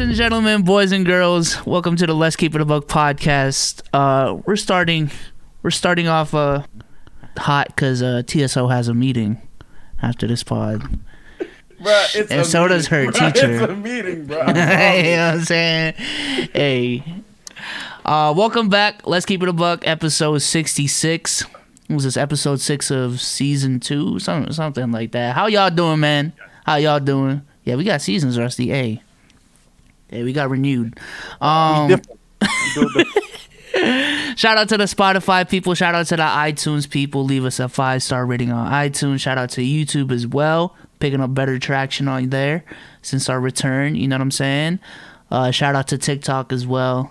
and gentlemen, boys and girls, welcome to the Let's Keep It a Buck podcast. We're starting off hot because TSO has a meeting after this pod. Bruh, and so does her teacher. It's a meeting, bro. You know what I'm saying? Hey. Welcome back. Let's Keep It a Buck, episode 66. Was this episode 6 of season 2? Something like that. How y'all doing, man? How y'all doing? Yeah, we got seasons, Rusty. Hey, we got renewed. Shout out to the Spotify people. Shout out to the iTunes people. Leave us a 5-star rating on iTunes. Shout out to YouTube as well. Picking up better traction on there since our return. You know what I'm saying? Shout out to TikTok as well.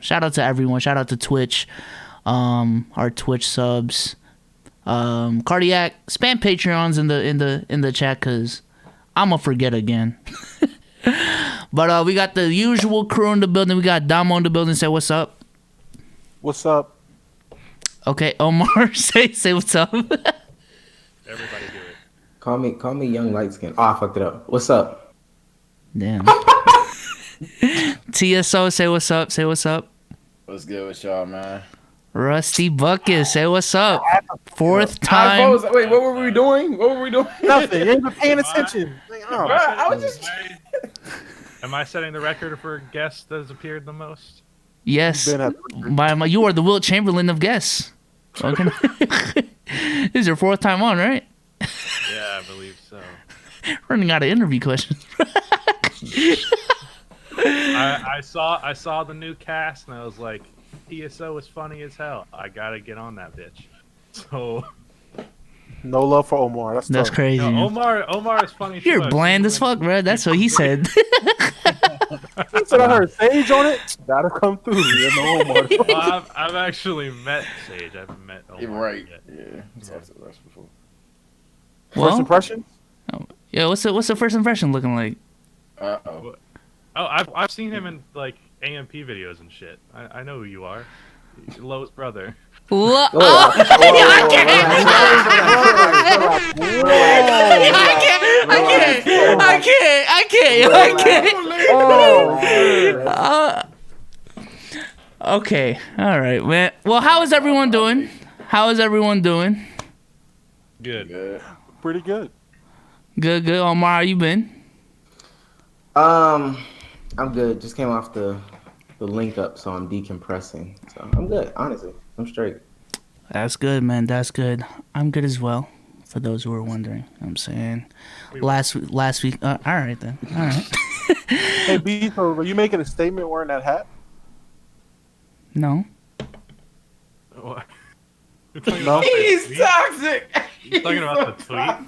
Shout out to everyone. Shout out to Twitch. Our Twitch subs. Cardiac. Spam Patreons in the chat because I'ma forget again. But we got the usual crew in the building. We got Damo in the building. Say what's up. What's up? Okay, Omar, say what's up. Everybody do it. Call me young light skin. Oh, I fucked it up. What's up? Damn. TSO, say what's up. Say what's up. What's good with y'all, man? Rusty Bucket, say what's up. Fourth time. Wait, what were we doing? Nothing. You ain't been paying attention. I was just. Am I setting the record for guest that has appeared the most? Yes. You are the Wilt Chamberlain of guests. Okay. This is your 4th time on, right? Yeah, I believe so. Running out of interview questions. I saw the new cast and I was like, TSO is funny as hell. I gotta get on that bitch. So no love for Omar. That's tough. crazy. No, Omar is funny. You're bland as fuck, bro. That's what he said. He said I heard Sage on it. That'll come through. You know, Omar. Well, I've actually met Sage. I haven't met Omar Right. yet. Yeah. Before. First impression? Yeah, what's the first impression looking like? Uh-oh. Oh, I've seen him in like AMP videos and shit. I know who you are. Lowe's brother. I can't. Okay, all right, man. Well, how is everyone doing? Good. Pretty good. Good. Omar, how you been? I'm good. Just came off the link up, so I'm decompressing. So I'm good. Honestly, I'm straight. That's good, man. That's good. I'm good as well. For those who are wondering, I'm saying last week. All right then. All right. Hey, B, so are you making a statement wearing that hat? No. What? No. He's toxic. You're talking about the tweet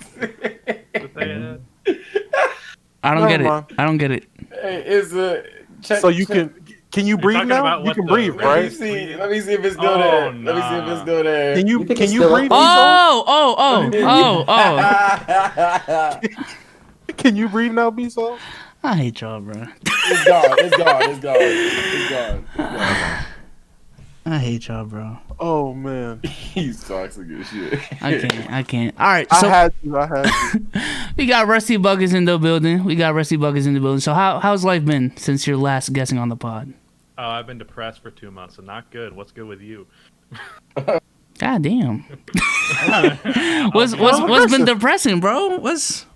that they had? I don't get it. Hey, it's a check. So you can you breathe now? You can breathe, right? Let me see if it's still there. Nah. Let me see if it's still there. Can you breathe? Oh. Can you breathe now, B-Soul? I hate y'all, bro. It's gone. I hate y'all, bro. Oh man, He's toxic as shit. I can't. All right, so I had to. we got Rusty Buckets in the building. So how's life been since your last guessing on the pod? Oh, I've been depressed for 2 months, so not good. What's good with you? God damn. What's been depressing, bro? What's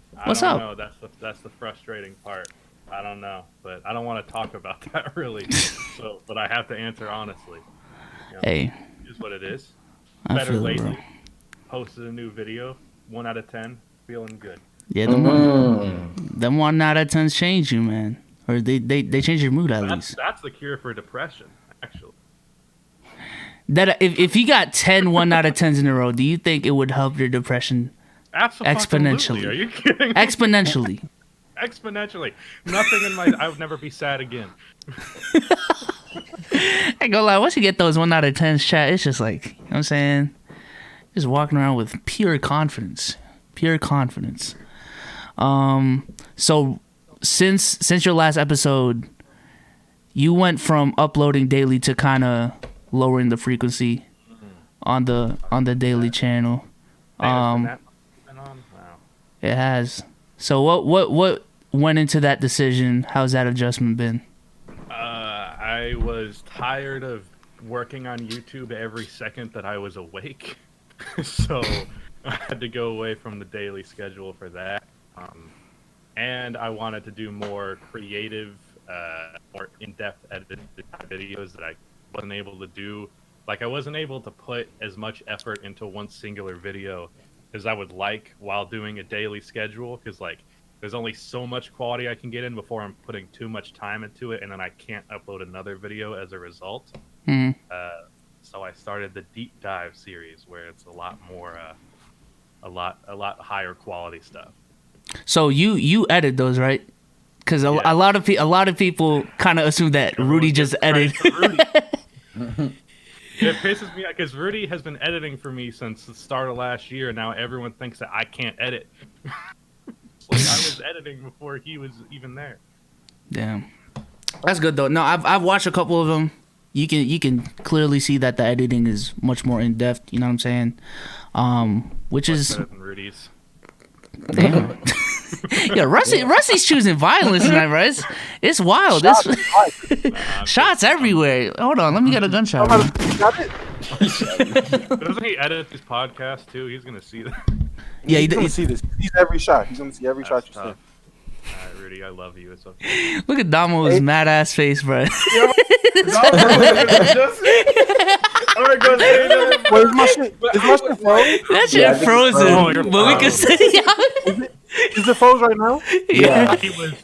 up? No, that's the frustrating part. I don't know, but I don't want to talk about that really. But I have to answer honestly. You know, Hey, it is what it is. I Better feel it, lately. bro. Posted a new video. 1 out of 10. Feeling good. Yeah, them 1 out of 10s change you, man. Or they change your mood at least. That's the cure for depression, actually. That if you got 10 1 out of 10s in a row, do you think it would help your depression exponentially? Are you kidding? Exponentially. Exponentially. Nothing in my. I would never be sad again. I ain't gonna lie, once you get those 1 out of 10s chat, it's just like, you know what I'm saying? Just walking around with pure confidence. So since your last episode, you went from uploading daily to kind of lowering the frequency on the daily channel. Been on? Wow. It has. So what went into that decision? How's that adjustment been? I was tired of working on YouTube every second that I was awake, so I had to go away from the daily schedule for that. And I wanted to do more creative, more in-depth edited videos that I wasn't able to do. Like, I wasn't able to put as much effort into one singular video as I would like while doing a daily schedule, because, like, there's only so much quality I can get in before I'm putting too much time into it, and then I can't upload another video as a result. Mm-hmm. So I started the deep dive series, where it's a lot more, a lot higher quality stuff. So you edit those, right? Because a lot of people kind of assume that Rudy just edited. It pisses me off because Rudy has been editing for me since the start of last year. And now everyone thinks that I can't edit. Like, I was editing before he was even there. Damn, that's good though. No, I've watched a couple of them. You can clearly see that the editing is much more in depth. You know what I'm saying? Which Much is better than Rudy's. damn. Yeah, Rusty's choosing violence tonight, right? It's wild. Shots everywhere. Hold on, let me get a gunshot. Doesn't he edit this podcast too? He's gonna see that. Yeah, he's gonna see this. He's every shot. He's gonna see every shot you say. All right, Rudy, I love you. It's okay. Look at Damo's mad ass face, bro. Alright, go say that. Wait, is my shit? Is my shit frozen? That shit frozen. But we can say Is it froze right now? yeah.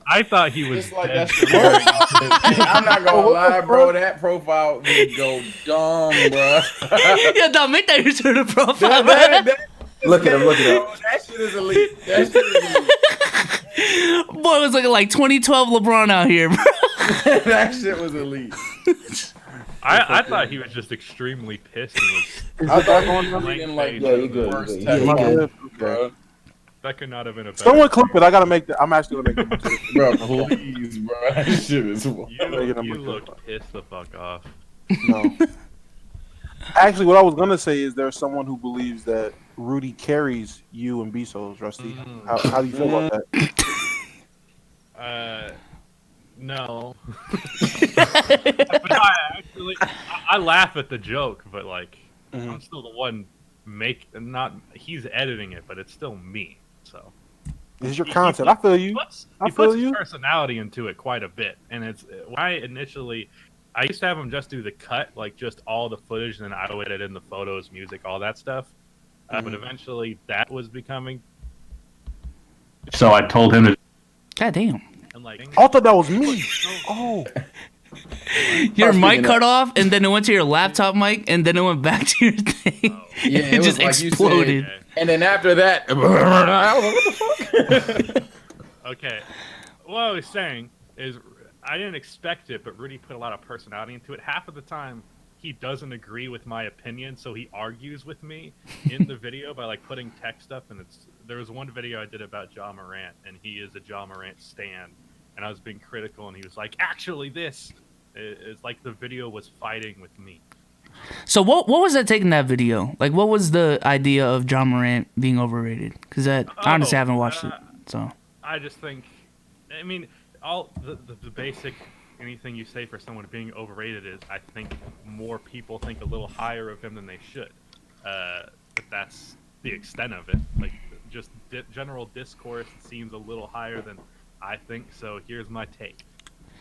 I thought he was. It's like dead. that shit works. I'm not gonna lie, bro. That profile would go dumb, bro. Yeah, Dom, make that your sort of profile. Look at him. That shit is elite. That shit is elite. Boy, it was looking like 2012 LeBron out here, bro. That shit was elite. I thought he was just extremely pissed. And I thought going he was in like Yeah, you the good. worst You tech, good. bro. that could not have been a better. Someone clip it. I gotta make that. I'm actually gonna make that. Bro, please, bro. That shit is wild. You look pissed the fuck off. No. Actually, what I was gonna say is there's someone who believes that Rudy carries you and Bezos, Rusty. How do you feel about that? No. I laugh at the joke, but like, I'm still the one he's editing it, but it's still me. So This is your content. I feel you. He I puts feel his you. personality into it quite a bit, and it's why initially I used to have him just do the cut, like just all the footage, and then I would edit in the photos, music, all that stuff. But eventually, that was becoming. So I told him to. God damn. And like, I thought that was me. Oh, Your mic cut off, and then it went to your laptop mic, and then it went back to your thing. Yeah, it was just like you exploded. said. And then after that, I was like, what the fuck? Okay. What I was saying is I didn't expect it, but Rudy put a lot of personality into it. Half of the time, he doesn't agree with my opinion, so he argues with me in the video by like putting text stuff. And there was one video I did about Ja Morant, and he is a Ja Morant stan, and I was being critical, and he was like, "Actually, this is like the video was fighting with me." So what was that taking that video? Like, what was the idea of Ja Morant being overrated? Because I honestly haven't watched it. So I just think, I mean, all the basic anything you say for someone being overrated is, I think more people think a little higher of him than they should. But that's the extent of it. Like, just general discourse seems a little higher than I think. So here's my take.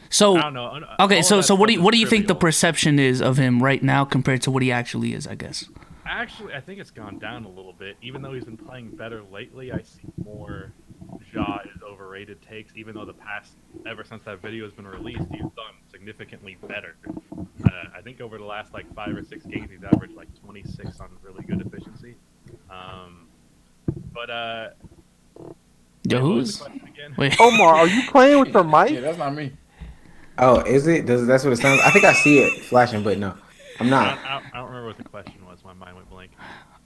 So I don't know. okay, so what do you think the trivial. perception is of him right now compared to what he actually is? I guess. Actually, I think it's gone down a little bit. Even though he's been playing better lately, I see more Ja is overrated takes. Even though ever since that video has been released, he's done significantly better. I think over the last like 5 or 6 games, he's averaged like 26 on really good efficiency. Yo, what was who's? the question again? Wait. Omar, are you playing with your mic? Yeah, that's not me. Oh, is it? That's what it sounds? I think I see it flashing, but no, I'm not. I don't remember what the question was. My mind went blank.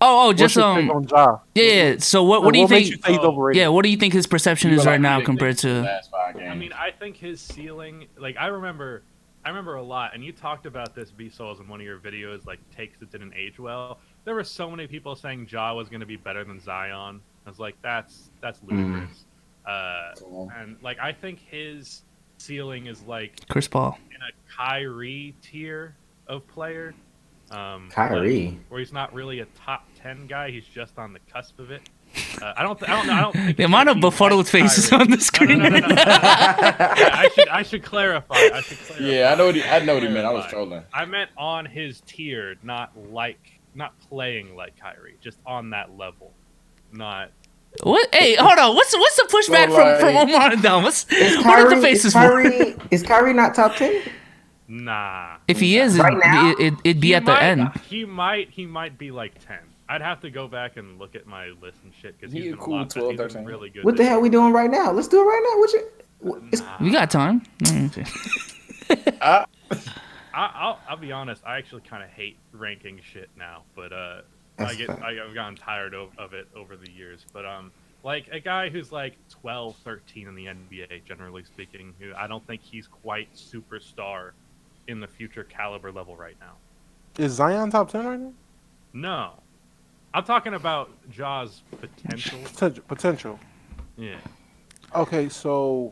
Oh, What's just your take on Ja? yeah. So what do you What makes think? you think he's overrated? Yeah, what do you think his perception is right now compared to? Last 5 games. I mean, I think his ceiling, like I remember a lot, and you talked about this, B-Souls, in one of your videos, like takes that didn't age well. There were so many people saying Ja was going to be better than Zion. I was like, that's ludicrous. And like I think his ceiling is like Chris Paul. in a Kyrie tier of player. Kyrie, where he's not really a top 10 guy, he's just on the cusp of it. I don't think The amount of befuddled faces on the screen. No. Yeah, I should clarify. Yeah, I know what he meant. I was trolling. I meant on his tier, not playing like Kyrie, just on that level. Not What? Hey, hold on. What's the pushback from Omar and Dom? What are the faces for? Is Kyrie not top 10? nah. If he is, Right now? it'd be at the end. He might be like 10. I'd have to go back and look at my list and shit because he's been cool 12, 13. really good. What the hell we doing right now? Let's do it right now. We got time. I'll be honest. I actually kind of hate ranking shit now, but I've gotten tired of it over the years. But like a guy who's like 12, 13 in the NBA, generally speaking, who I don't think he's quite superstar in the future caliber level right now. Is Zion top 10 right now? No, I'm talking about Ja's potential. Potential. Yeah. Okay, so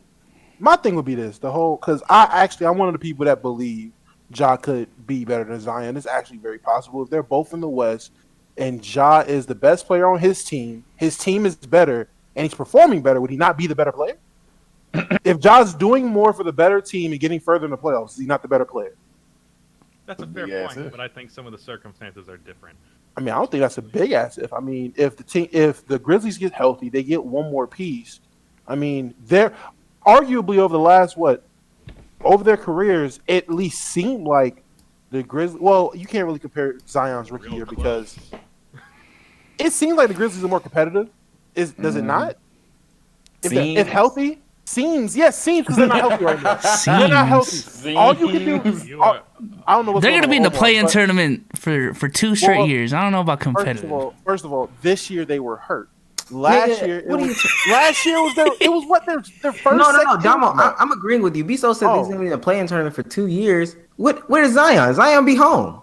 my thing would be this: because I'm one of the people that believe Ja could be better than Zion. It's actually very possible if they're both in the West, and Ja is the best player on his team. His team is better, and he's performing better. Would he not be the better player? If Ja's doing more for the better team and getting further in the playoffs, is he not the better player? That's a fair point, but I think some of the circumstances are different. I mean, I don't think that's a big ass if. I mean, if the Grizzlies get healthy, they get one more piece. I mean, they're arguably over their careers, it at least seemed like the Grizzlies. Well, you can't really compare Zion's rookie year because it seems like the Grizzlies are more competitive. Does it not? If healthy, seems because they're not healthy right now. They're not healthy. All you can do. I don't know. They're gonna be in the play-in tournament for 2 straight years. I don't know about competitive. First of all, this year they were hurt. Last year was their first. No, Damo, I'm agreeing with you. Biso said he's gonna be in a play-in tournament for 2 years. Where is Zion? Zion be home.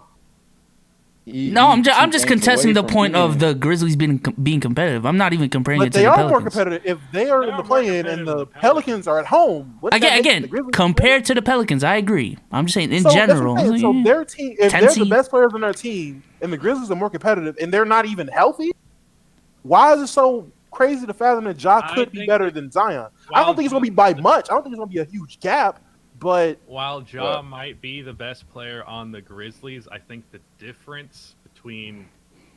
No, I'm just contesting the point of the Grizzlies being competitive. I'm not even comparing it to the Pelicans. But they are more competitive if they are in the play-in and the Pelicans are at home. Again, compared to the Pelicans, I agree. I'm just saying in general. So their team, if they're the best players on their team, and the Grizzlies are more competitive, and they're not even healthy, why is it so crazy to fathom that Ja could be better than Zion? I don't think it's going to be by much. I don't think it's going to be a huge gap. But while Ja might be the best player on the Grizzlies, I think the difference between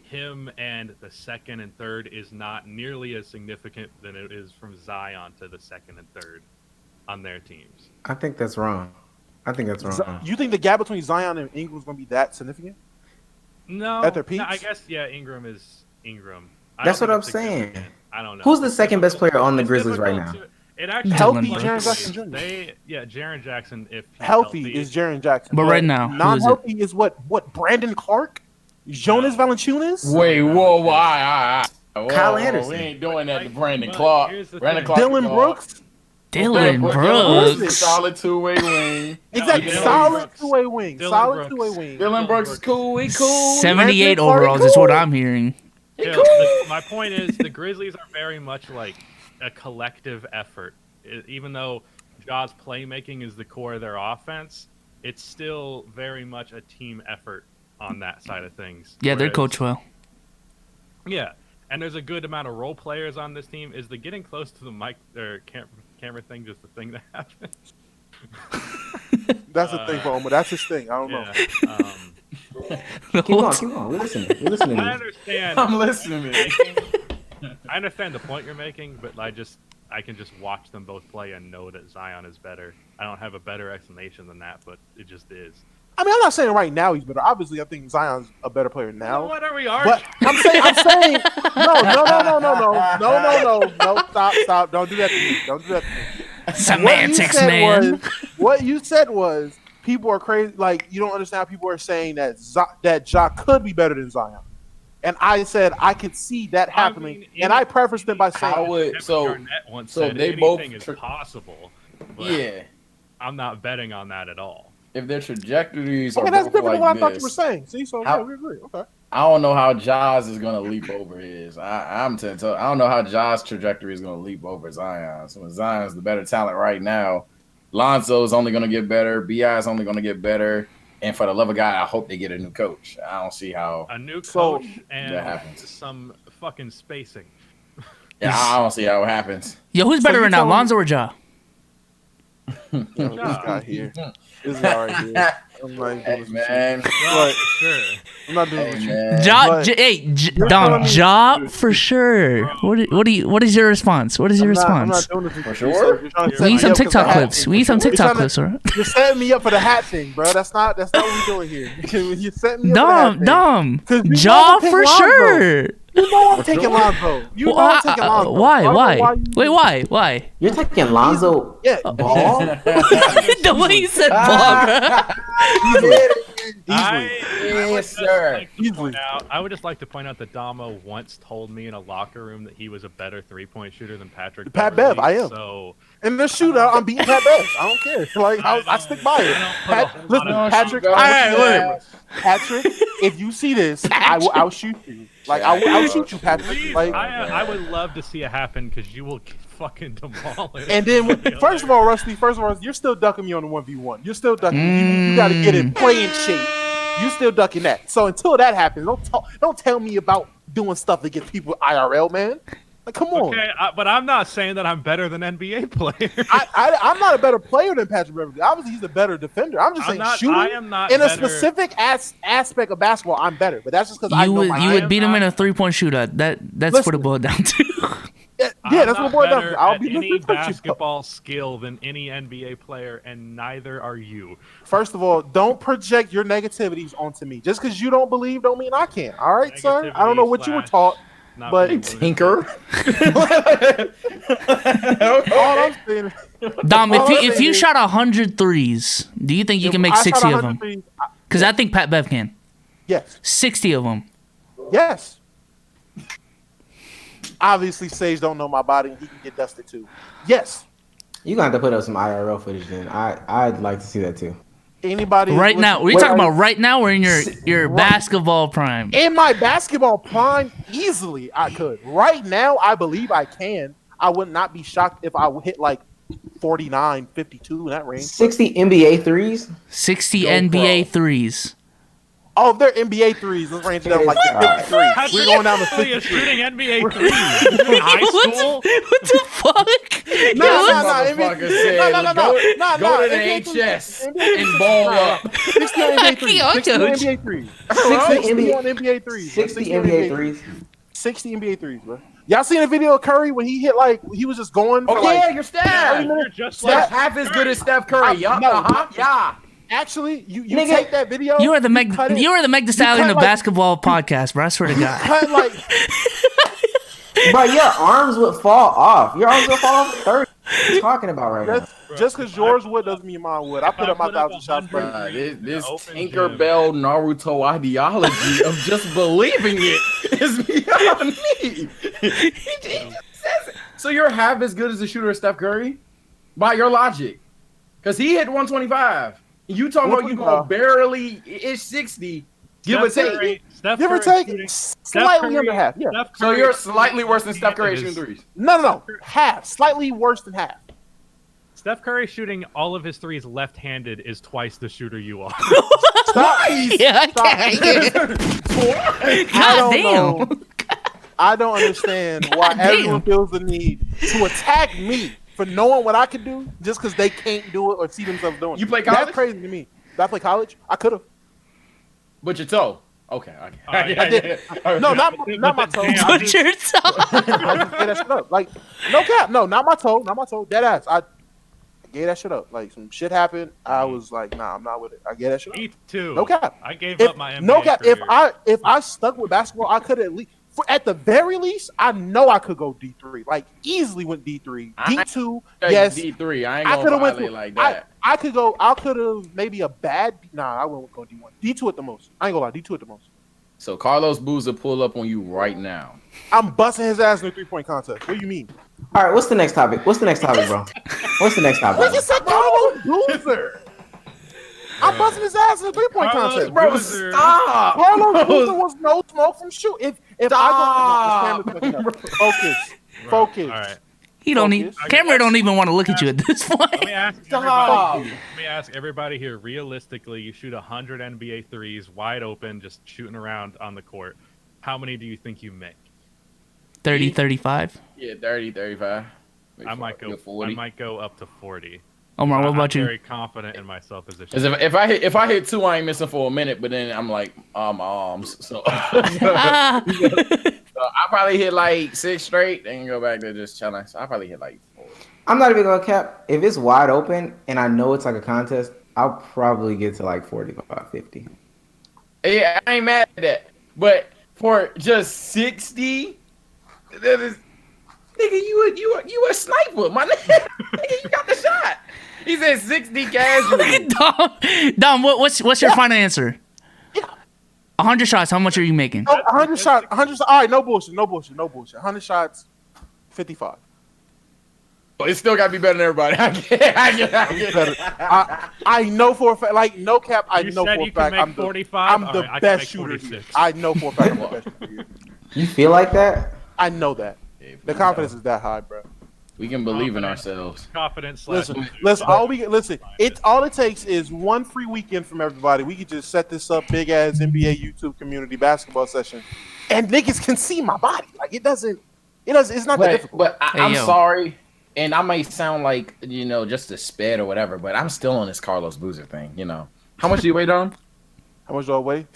him and the second and third is not nearly as significant than it is from Zion to the second and third on their teams. I think that's wrong. You think the gap between Zion and Ingram is going to be that significant? No. At their peaks? No, I guess, Ingram is Ingram. That's what I'm saying. I don't know. Who's the second best player on the Grizzlies right now? It actually healthy Jaren Jackson Jr. Jaren Jackson. If healthy is Jaren Jackson, but right now, non-healthy is what Brandon Clark, Jonas Valanciunas. Wait, whoa, Kyle Anderson. We ain't doing that to Brandon Clark. Dylan Brooks. Dylan Brooks. Solid two-way wing. Exactly, solid two-way wing. Solid two-way wing. Dylan Brooks is cool. He cool. 78 overalls is what I'm hearing. My point is the Grizzlies are very much like a collective effort. Even though Ja's playmaking is the core of their offense, it's still very much a team effort on that side of things. Yeah, they're coached well. Yeah, and there's a good amount of role players on this team. Is the getting close to the mic or camera thing just the thing that happens? That's the thing for Omar. That's his thing. I don't know. Keep on. We're listening. I understand. I'm listening. I understand the point you're making, but I can just watch them both play and know that Zion is better. I don't have a better explanation than that, but it just is. I mean, I'm not saying right now he's better. Obviously, I think Zion's a better player now. Well, what are we arguing? But I'm saying, no, stop. Don't do that to me. Semantics, man. What you said was people are crazy. Like, you don't understand how people are saying that Ja could be better than Zion. And I said I could see that happening, and I prefaced it by saying, so they both is possible. Yeah, I'm not betting on that at all. If their trajectories are both that's different like than what I thought this, you were saying. See, so we agree. Okay, I don't know how Jaws is gonna leap over his. I'm telling you, I don't know how Jaws' trajectory is gonna leap over Zion. So Zion's the better talent right now. Lonzo's only gonna get better. Bi is only gonna get better. And for the love of God, I hope they get a new coach. I don't see how a new coach and that happens. Some fucking spacing. Yeah, I don't see how it happens. Yo, who's better right now, Lonzo or Ja? This guy here. This guy right here. I'm not Hey, man. Yeah, for sure. I'm not doing Hey, what you. man. Ja, Dom, Ja for sure. What is your response? What is your I'm response? not doing this. For sure. We need some TikTok clips. We need some TikTok clips, bro. You're setting me up for the hat thing, bro. That's not what we're doing here. You're setting me up for the hat thing. Dom, Ja for sure. You know I'm taking Lonzo. You know I'm taking Lonzo. Why? Wait, why? You're taking Lonzo Yeah. ball? The way you said ball, bro. Yes, sir. I would just like to point out that Damo once told me in a locker room that he was a better 3-point shooter than Patrick Pat Beverley, Bev, I am. So In the shootout, I'm beating Pat Bev. I don't care. Like I stick by it. Patrick. All right, look, Patrick. If you see this, I will outshoot you. Like I will outshoot you, Patrick. please, Like, I would love to see it happen because you will get fucking demolished. and then first of all, Rusty. You're still ducking me on the 1v1. You're still ducking me. You got to get in playing shape. You still ducking that. So until that happens, don't tell me about doing stuff to get people IRL, man. Like, come on. Okay, but I'm not saying that I'm better than NBA players. I'm not a better player than Patrick Beverley. Obviously, he's a better defender. I'm just saying shooting. I am not in a better. specific aspect of basketball. I'm better, but that's just because I know You would beat him in a 3-point shootout. That's what it boiled down to. Yeah, that's what it boiled down to. I'll be any basketball skill than any NBA player, and neither are you. First of all, don't project your negativities onto me. Just because you don't believe, don't mean I can't. All right, sir. I don't know what you were taught, but Tinker. all I'm saying. Dom, all I'm if saying you is- shot 100 threes, do you think you can make I shot 60 of 100 them? threes, Because I think Pat Bev can. Yes. 60 of them. Yes. Obviously, Sage don't know my body. He can get dusted too. Yes. You're going to have to put up some IRL footage then. I'd like to see that too. Anybody Right now, we're Wait, talking about right now or in your Right. basketball prime? in my basketball prime, easily I could. Right now, I believe I can. I would not be shocked if I would hit like 49, 52 in that range. 60 NBA threes? 60 Go, NBA bro. threes. Oh, if they're NBA threes, let's range it down like to 53. We're going down to Really, 53. shooting NBA threes in high school. What the fuck? No, Motherfucker said, go to the HS and ball up. 60 on NBA threes. 60 on NBA threes. 60 on NBA threes. 60 NBA threes. 60 NBA threes, bro. Y'all seen a video of Curry when he hit he was just going for Oh yeah, like you're Steph. You're just You're like half as good as Steph Curry. Yup. No. Yeah. actually you Nigga, take that video. You are the Meg. cut it- You are the Meg Thee Stallion cut of like- basketball podcast, bro. I swear to God. cut like Bro, your arms would fall off. Your arms would fall off 30. What are you talking about right now? just because yours would doesn't mean mine would. I put up my 1,000 shots, bro. This open Tinkerbell Naruto ideology of just believing it is beyond me. He just says it. So you're half as good as a shooter as Steph Curry? By your logic. Because he hit 125. You talking about you going barely ish 60. Give or take. Give or take, slightly under half. Yeah. So you're slightly worse than Steph Curry shooting threes. No. Half. Slightly worse than half. Steph Curry shooting all of his threes left-handed is twice the shooter you are. Twice! Yeah, I can't. I God don't damn. know. I don't understand why God damn. everyone feels the need to attack me for knowing what I could do just because they can't do it or see themselves doing it. You play college? That's crazy to me. Did I play college? I could have. But your toe. Okay. I did. No, not my toe. Damn. I Put your toe. just gave that shit up. Like, no cap. No, not my toe. Dead ass. I gave that shit up. Like, some shit happened. I was like, nah, I'm not with it. I gave that shit up. Me too. No cap. I gave If, up my NBA no cap. career. If I stuck with basketball, I could at least, at the very least, I know I could go D3. Like, easily went D3. D2, yes. D3. I ain't I gonna could have went violate through, like that. I could have maybe a bad. Nah, I wouldn't go D1. D2 at the most. I ain't gonna lie. D2 at the most. So Carlos Boozer pull up on you right now. I'm busting his ass in a 3-point contest. What do you mean? All right, what's the next topic? Bro? What's the next topic? What you said, Carlos Boozer? I'm kept busting his ass in the 3-point contest. Bro, Boozer. stop. Carlos Boozer was no smoke from shoot. If I go, focus. All right. He don't Focus. need. Camera don't even want to look at you at this point. Let me ask everybody here. Realistically, you shoot 100 NBA threes wide open, just shooting around on the court. How many do you think you make? 30, 35. Yeah, 30, 35. I might go 40. I might go up to 40. Omar, what I'm about you? very confident in myself as a Because shooter. if I hit 2, I ain't missing for a minute. But then I'm like, my arms. So, Ah. so I probably hit like 6 straight and go back to just chilling. So I probably hit like 4. I'm not even gonna cap. If it's wide open and I know it's like a contest, I'll probably get to like 45, 50. Yeah, I ain't mad at that. But for just 60, that is, nigga, you a sniper, my nigga. Nigga, you got the shot. He said 60 casually. Dom, what's your final answer? 100 shots. How much are you making? 100 shots. 100. All right, no bullshit. 100 shots, 55. But it still got to be better than everybody. I get. I know for a fact, like no cap. I You know said for a you can fact make I'm 45? I'm All the right, I can best make shooter here. 46. I know for a fact I'm the best shooter here. You feel like that? I know that. The confidence is that high, bro. We can believe in ourselves. Confidence. Listen. All it takes is one free weekend from everybody. We can just set this up, big ass NBA YouTube community basketball session, and niggas can see my body. Like it doesn't. It's not that difficult. But I'm yo. sorry, and I may sound like just a sped or whatever, but I'm still on this Carlos Boozer thing. How much do you weigh, Dom? How much do I weigh?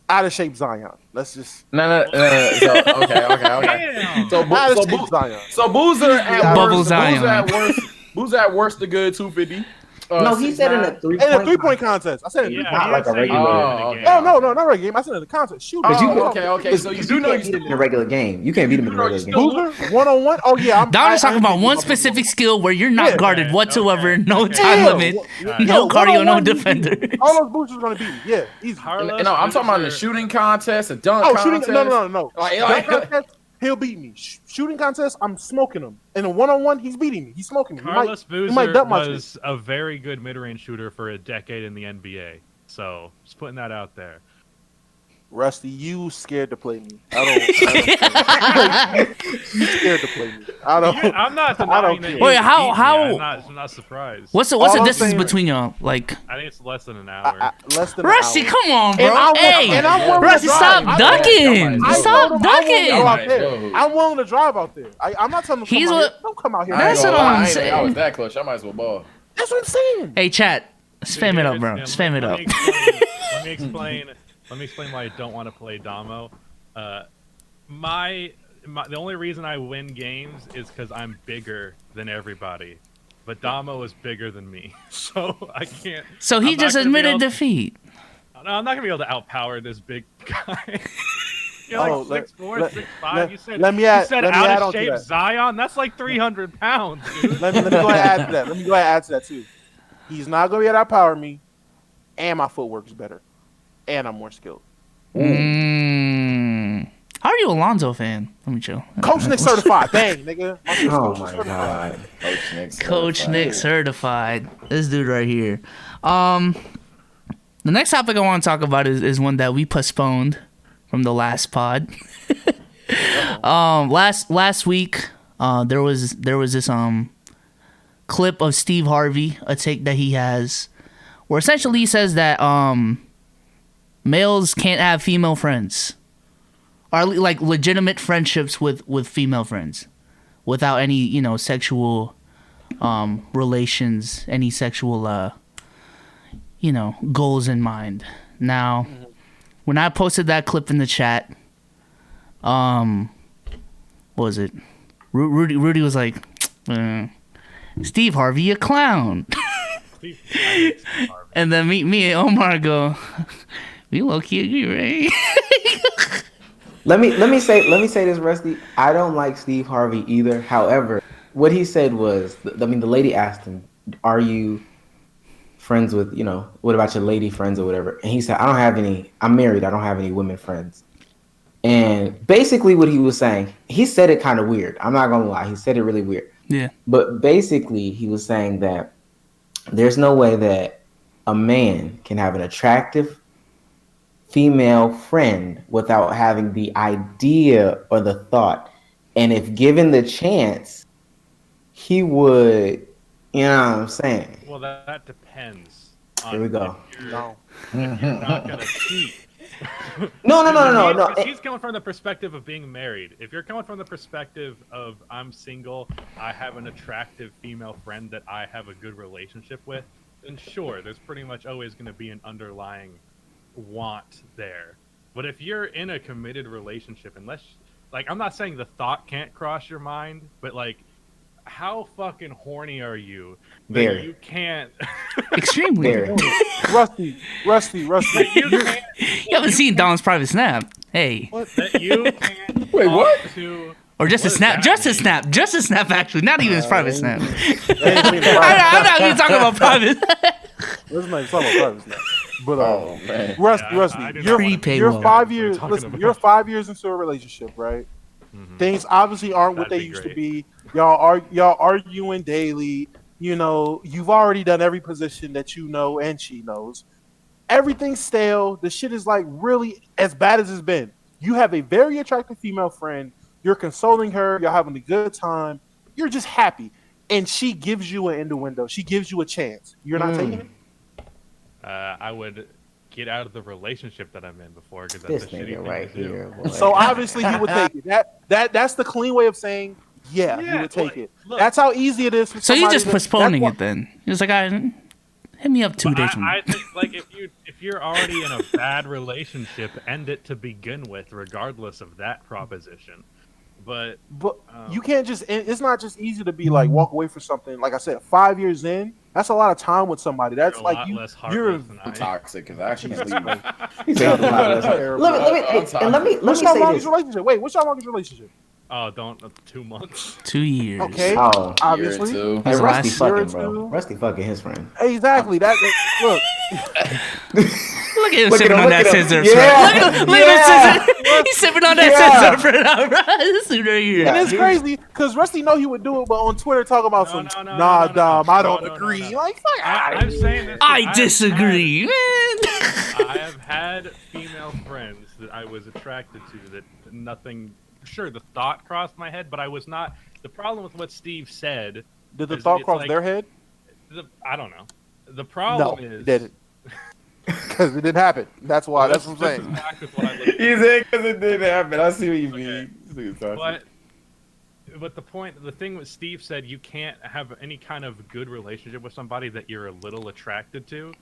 Out of shape Zion. Let's just No. So, okay. Damn. out of shape Zion. So Boozer at Bubble worst, Zion. Boozer at worst, the good 250. No, he said in a 3-point. In a 3-point contest. I said in a Yeah, 3-point. Not like a you regular Oh, game. No, not regular game. I said in the contest. Shoot. But you okay. So you do know can't beat him in a regular game. You can't beat him in a regular game. Boozer 1-on-1. Oh yeah. Dom is talking about one I'm- specific skill where you're not Yeah. guarded Okay, whatsoever, okay, no okay. time Yeah, limit, yeah, no cardio, no 1-on-1, defender. Carlos Boozer's gonna beat me. Yeah, easy. Carlos No, I'm talking about the Boozer- shooting contest, a dunk Oh, contest. shooting? No. Like, Dunk contest, he'll beat me. Shooting contest, I'm smoking him. In a 1-on-1, he's beating me. He's smoking me. Carlos he might Boozer dump my shit. was a very good mid-range shooter for a decade in the NBA. So, just putting that out there. Rusty, you scared to play me. I don't you scared to play me. I don't. I'm not denying that. care. you Wait, beat how- me. I'm not surprised. What's the All I'm distance saying- between y'all? Like, I think it's less than an hour. Less than an Rusty, hour. come on, And bro. Hey, I'm Rusty, stop I- ducking. I- Stop I'm willing to ducking. go out Alright, there. yo. I'm willing to drive out there. I'm not telling them to He's come out what- here. Don't come out here. I ain't That's gonna what lie, I'm I ain't think I saying. was that close. I might as well ball. That's what I'm saying. Hey, chat, spam it up, bro. Yeah, Spam it up. Let me explain why I don't want to play Damo. The only reason I win games is because I'm bigger than everybody. But Damo is bigger than me, so I can't. So he I'm just not gonna be admitted able to- defeat. No, I'm not gonna be able to outpower this big guy. You're Oh, like 6'4", let- 6'5". You said let me add- you said let me add out on of to shape that. Zion. That's like 300 pounds, dude. Let me go ahead and add to that. Let me go ahead and add to that too. He's not going to be able to outpower me, and my footwork is better, and I'm more skilled. How are you a Lonzo fan? Let me chill. Coach Nick certified. Dang, nigga. Oh my god. Coach Nick certified. This dude right here. The next topic I want to talk about is one that we postponed from the last pod. Last week, there was this clip of Steve Harvey, a take that he has, where essentially he says that males can't have female friends, or like legitimate friendships with female friends, without any sexual relations, any sexual goals in mind. Now, when I posted that clip in the chat, what was it? Rudy was like, Steve Harvey, a clown. And then me and Omar go, we low key agree, right? Let me say this, Rusty. I don't like Steve Harvey either. However, what he said was, the lady asked him, "Are you friends with, what about your lady friends or whatever?" And he said, "I don't have any. I'm married. I don't have any women friends." And basically, what he was saying, he said it kind of weird. I'm not gonna lie, he said it really weird. Yeah. But basically, he was saying that there's no way that a man can have an attractive female friend without having the idea or the thought. And if given the chance, he would, you know what I'm saying? Well, that depends. Here we go. If you're not gonna cheat. No. He's coming from the perspective of being married. If you're coming from the perspective of I'm single, I have an attractive female friend that I have a good relationship with, then sure, there's pretty much always going to be an underlying want there. But if you're in a committed relationship, unless, like, I'm not saying the thought can't cross your mind, but like, how fucking horny are you that Very. you can't? Extremely. Very. Rusty. You haven't seen Dom's private snap. Hey. That you can't Wait, talk what? to. Or just a What does snap. that Just a mean? snap. Just a snap, actually. Not even his private snap. I'm I'm not even talking about private. Let's not talk about private snap. But Oh man. Rusty, Yeah, I did not wanna you're know 5 what years. we're talking Listen, about. you're 5 years into a relationship, right? Mhm. Things obviously aren't what That'd they be used great. to be. Y'all arguing daily. You know, you've already done every position that you know and she knows. Everything's stale. The shit is like really as bad as it's been. You have a very attractive female friend. You're consoling her. You're having a good time. You're just happy. And she gives you an innuendo. She gives you a chance. You're not taking it? I would get out of the relationship that I'm in before because This that's a shitty nigga thing right to do. here. Boy. So obviously you would take it. That's the clean way of saying, you would take it. Look, That's how easy it is for So you're somebody just to- postponing that's it then. You're just like, all right, hit me up 2 days from now. I think like if you're already in a bad relationship, end it to begin with, regardless of that proposition. But But you can't just. It's not just easy to be like walk away for something. Like I said, 5 years in, that's a lot of time with somebody. That's you're a like lot you. less You're. heartless than I I'm am. toxic because I can't leave. He said a lot of that. Let me What's your say longest this. relationship? Wait, what's your longest relationship? Oh, don't 2 months. 2 years. Okay, Oh, obviously. Year or two. That's the Rusty last fucking, year bro. or two. Rusty fucking his friend. Exactly. Look. Look at him Look sipping at on him, that look at him. scissor. Yeah. Look at him scissor. He's sipping on that Yeah. scissor for now, bro. This dude right here. And it's crazy because Rusty know he would do it, but on Twitter talking about No, some no, no, nah, no, no, Dom, no, I don't no, no, agree. no. Like fuck out I'm saying this. I disagree, man. I have had female friends that I was attracted to that nothing. Sure, the thought crossed my head, but I was not. The problem with what Steve said. Did the is thought it's cross like- their head? I don't know. The No, problem it is. didn't. Because it didn't happen. That's why. That's what I'm this is saying. back with what I looked He's in because it didn't happen. I see what you Okay. mean. This nigga's toxic. But the thing what Steve said, you can't have any kind of good relationship with somebody that you're a little attracted to.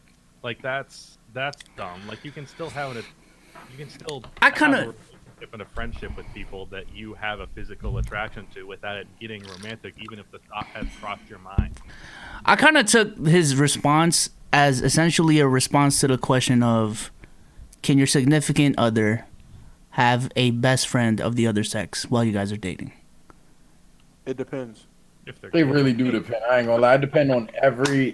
Like that's dumb. Like you can still have I kinda- have a relationship and a friendship with people that you have a physical attraction to without it getting romantic, even if the thought has crossed your mind. I kind of took his response as essentially a response to the question of, can your significant other have a best friend of the other sex while you guys are dating? It depends. If they're They good. really do depend. I ain't gonna lie. It depend on every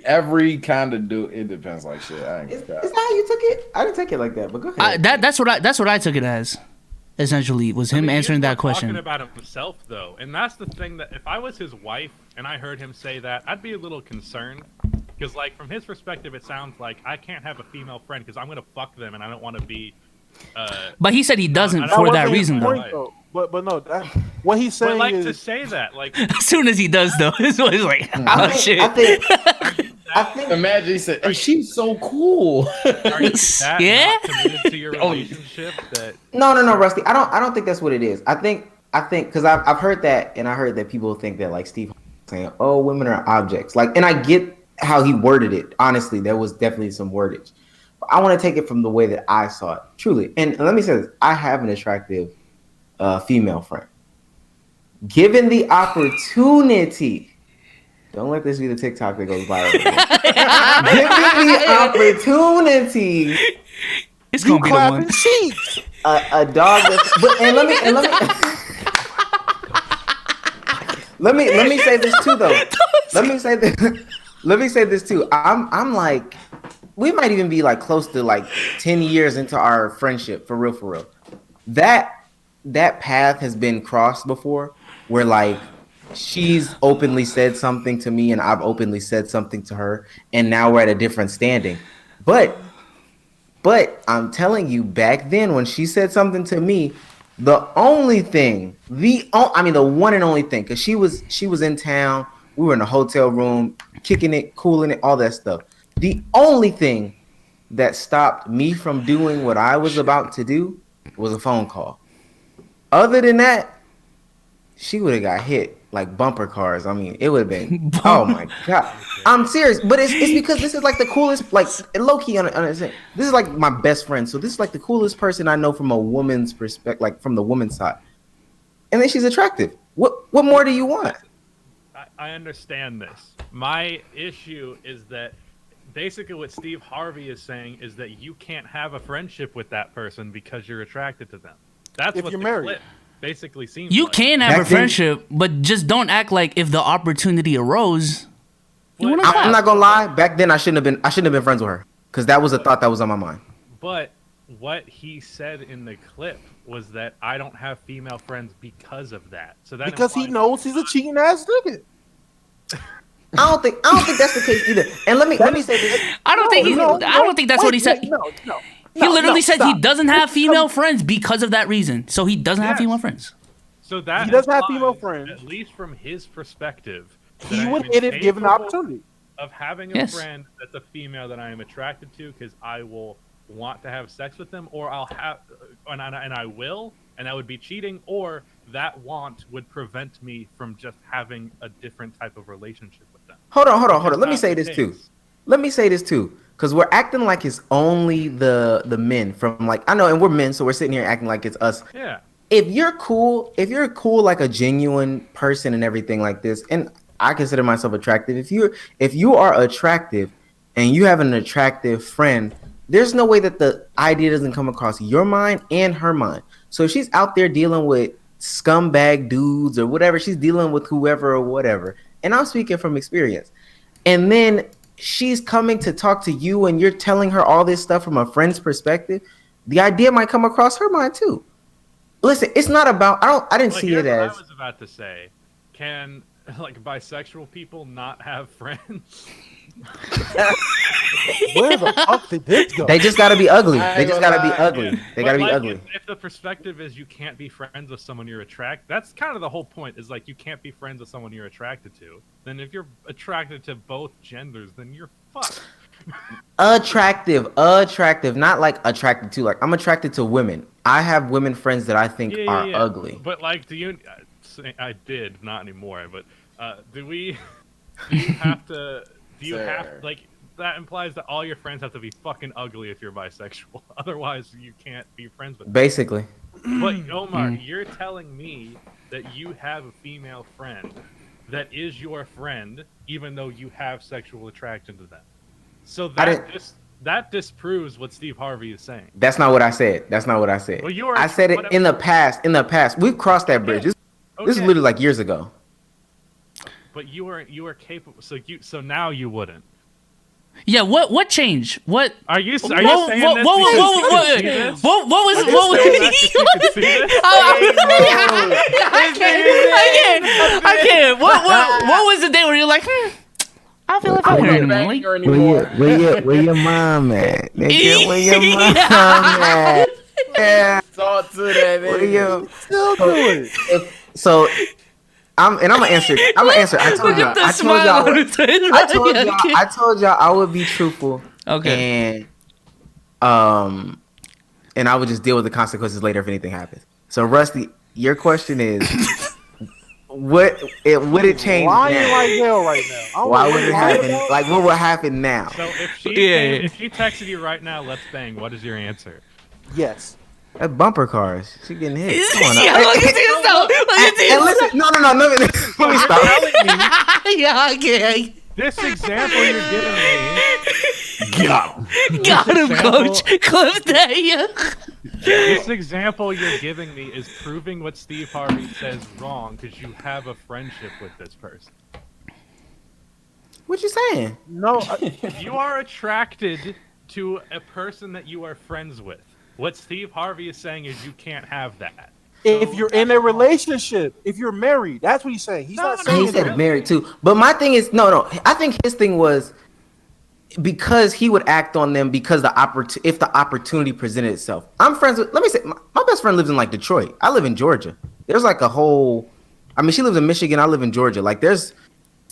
kind of do. It depends like shit. I ain't Is gonna that how you took it? I didn't take it like that, but go ahead. That's what I took it as. Essentially, was him I mean, answering he's that not question. Talking about himself though, and that's the thing that if I was his wife and I heard him say that, I'd be a little concerned because, like, from his perspective, it sounds like I can't have a female friend because I'm gonna fuck them and I don't want to be. But he said he doesn't I for wasn't that his reason, point. though. But no, what he's But saying like is to say that, like, As soon as he does, though, it's like, oh I shit. think Imagine he said, "Hey, she's so cool." are you that Yeah? not committed to your Oh. relationship that no, Rusty. I don't think that's what it is. I think because I've heard that, and I heard that people think that like Steve saying, "Oh, women are objects." Like, and I get how he worded it. Honestly, there was definitely some wordage. But I want to take it from the way that I saw it, truly. And let me say this: I have an attractive female friend. Given the opportunity, don't let this be the TikTok that goes viral. Given the opportunity, It's you gonna be the clapping one. cheeks. a dog that's, but, and let me let me say this too though. Let me say this too. I'm like, we might even be like close to like 10 years into our friendship for real. That path has been crossed before where like she's openly said something to me and I've openly said something to her and now we're at a different standing. But I'm telling you, back then when she said something to me, the one and only thing, because she was in town, we were in a hotel room, kicking it, cooling it, all that stuff. The only thing that stopped me from doing what I was about to do was a phone call. Other than that, she would have got hit like bumper cars. I mean, it would have been, oh my God. I'm serious, but it's because this is like the coolest, like low-key, understand. This is like my best friend. So this is like the coolest person I know from a woman's perspective, like from the woman's side. And then she's attractive. What more do you want? I understand this. My issue is that basically what Steve Harvey is saying is that you can't have a friendship with that person because you're attracted to them. That's If what you're the married. clip basically seems You like. can have Back a then- friendship, but just don't act like if the opportunity arose, you want to I'm not gonna lie. Back then, I shouldn't have been friends with her because that was a thought that was on my mind. But what he said in the clip was that I don't have female friends because of that. So that Because he implies- knows he's a cheating ass nigga. I don't think that's the case either. And let me say this. I don't think that's what he said. No. He literally said he stop. doesn't have female friends because of that reason. So he doesn't have Yes. female friends. So that He doesn't have implies, female friends. At least from his perspective, He that I would am hit it given the incapable opportunity. of having a Yes. friend that's a female that I am attracted to because I will want to have sex with them, or I'll have, and I will, and that would be cheating, or that want would prevent me from just having a different type of relationship with them. Hold on. That's Let me not say the this too. case. Let me say this too, because we're acting like it's only the men from like I know, and we're men, so we're sitting here acting like it's us. Yeah. If you're cool like a genuine person and everything like this, and I consider myself attractive. If you are attractive and you have an attractive friend, there's no way that the idea doesn't come across your mind and her mind. So if she's out there dealing with scumbag dudes or whatever, she's dealing with whoever or whatever. And I'm speaking from experience. And then she's coming to talk to you and you're telling her all this stuff from a friend's perspective. The idea might come across her mind too. Listen, it's not about, I didn't see here's it what as. I was about to say. Can like bisexual people not have friends? Where the fuck did this go? They just gotta be ugly. I They ain't just gonna gotta be lie. ugly. They But, gotta be like, ugly. If the perspective is you can't be friends with someone you're attracted, that's kind of the whole point. Is like you can't be friends with someone you're attracted to. Then if you're attracted to both genders, then you're fucked. Attractive, not like attracted to. Like I'm attracted to women. I have women friends that I think are ugly. But like, do you? I did not anymore. But do we? Do you have to? Do you have Sir. like? That implies that all your friends have to be fucking ugly if you're bisexual. Otherwise, you can't be friends with them. Basically, But Omar, you're telling me that you have a female friend that is your friend, even though you have sexual attraction to them. So that disproves what Steve Harvey is saying. that's not what I said. Well, you are- I said it in the past. We've crossed that bridge. This is Okay. literally like years ago. But you are capable. So now you wouldn't. Yeah, what changed? What? Are you saying What this? was? because you can see this? What was? Are you saying that 'cause you can see this? I can't. What was the day where you're like, I feel like I'm hearing Bang like, her anymore. Where your mom at? Nigga, where your mom at? Yeah. Talk to that Where nigga. your Still do it. so I'm gonna answer. I told Look y'all. at the I told smile y'all. on his face. I told y'all I would be truthful. Okay. And I would just deal with the consequences later if anything happens. So Rusty, your question is, would it change Lying now? like hell right now. I don't Why know would it why happen? Like what would happen now? So if she Yeah. if she texted you right now, let's bang. What is your answer? Yes. That bumper cars. She getting hit. Come on now. Yeah, look at yourself. Look at And listen, no. Let me stop. Yeah, I can't. This example you're giving me. Got him, coach. Clip that, yeah. This example you're giving me is proving what Steve Harvey says wrong because you have a friendship with this person. What you saying? No. You are attracted to a person that you are friends with. What Steve Harvey is saying is you can't have that. If you're in a relationship, if you're married, that's what he's saying. He's not And saying he said that. married too. But my thing is, no. I think his thing was, because he would act on them because if the opportunity presented itself. I'm friends with. Let me say, my best friend lives in like Detroit. I live in Georgia. There's like a whole. I mean, she lives in Michigan. I live in Georgia. Like, there's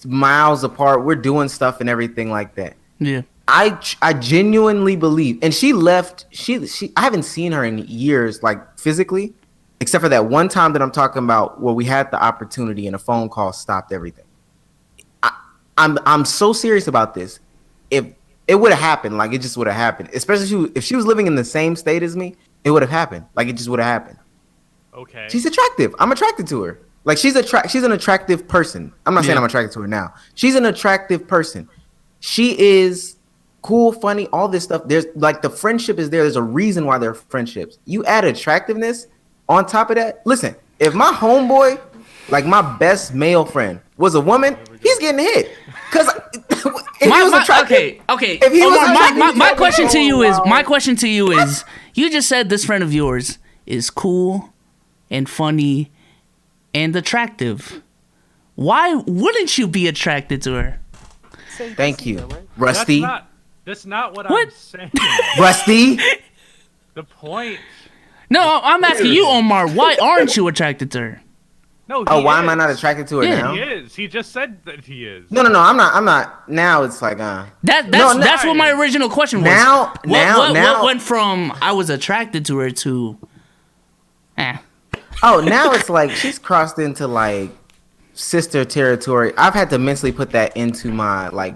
miles apart. We're doing stuff and everything like that. Yeah. I genuinely believe, and she left. She I haven't seen her in years, like physically, except for that one time that I'm talking about where we had the opportunity and a phone call stopped everything. I'm so serious about this. If it would have happened, like, it just would have happened. Especially if she was living in the same state as me, it would have happened. Like, it just would have happened. Okay. She's attractive. I'm attracted to her. Like, she's an attractive person. I'm not saying I'm attracted to her now. She's an attractive person. She is cool, funny, all this stuff. There's like, the friendship is there. There's a reason why they're friendships. You add attractiveness on top of that. Listen, if my homeboy, like my best male friend, was a woman, he's getting hit. Because if he was attractive. Okay. If he was attractive, my question to you is, you just said this friend of yours is cool and funny and attractive. Why wouldn't you be attracted to her? Thank you, Rusty. That's not what What? I'm saying. Rusty. The point. No, I'm asking you, Omar. Why aren't you attracted to her? No. Oh, why is. am I not attracted to her Yeah. now? He is. He just said that he is. No, I'm not. Now it's like, That's what my original question was. Now- What went from I was attracted to her to, Oh, now it's like she's crossed into like sister territory. I've had to mentally put that into my like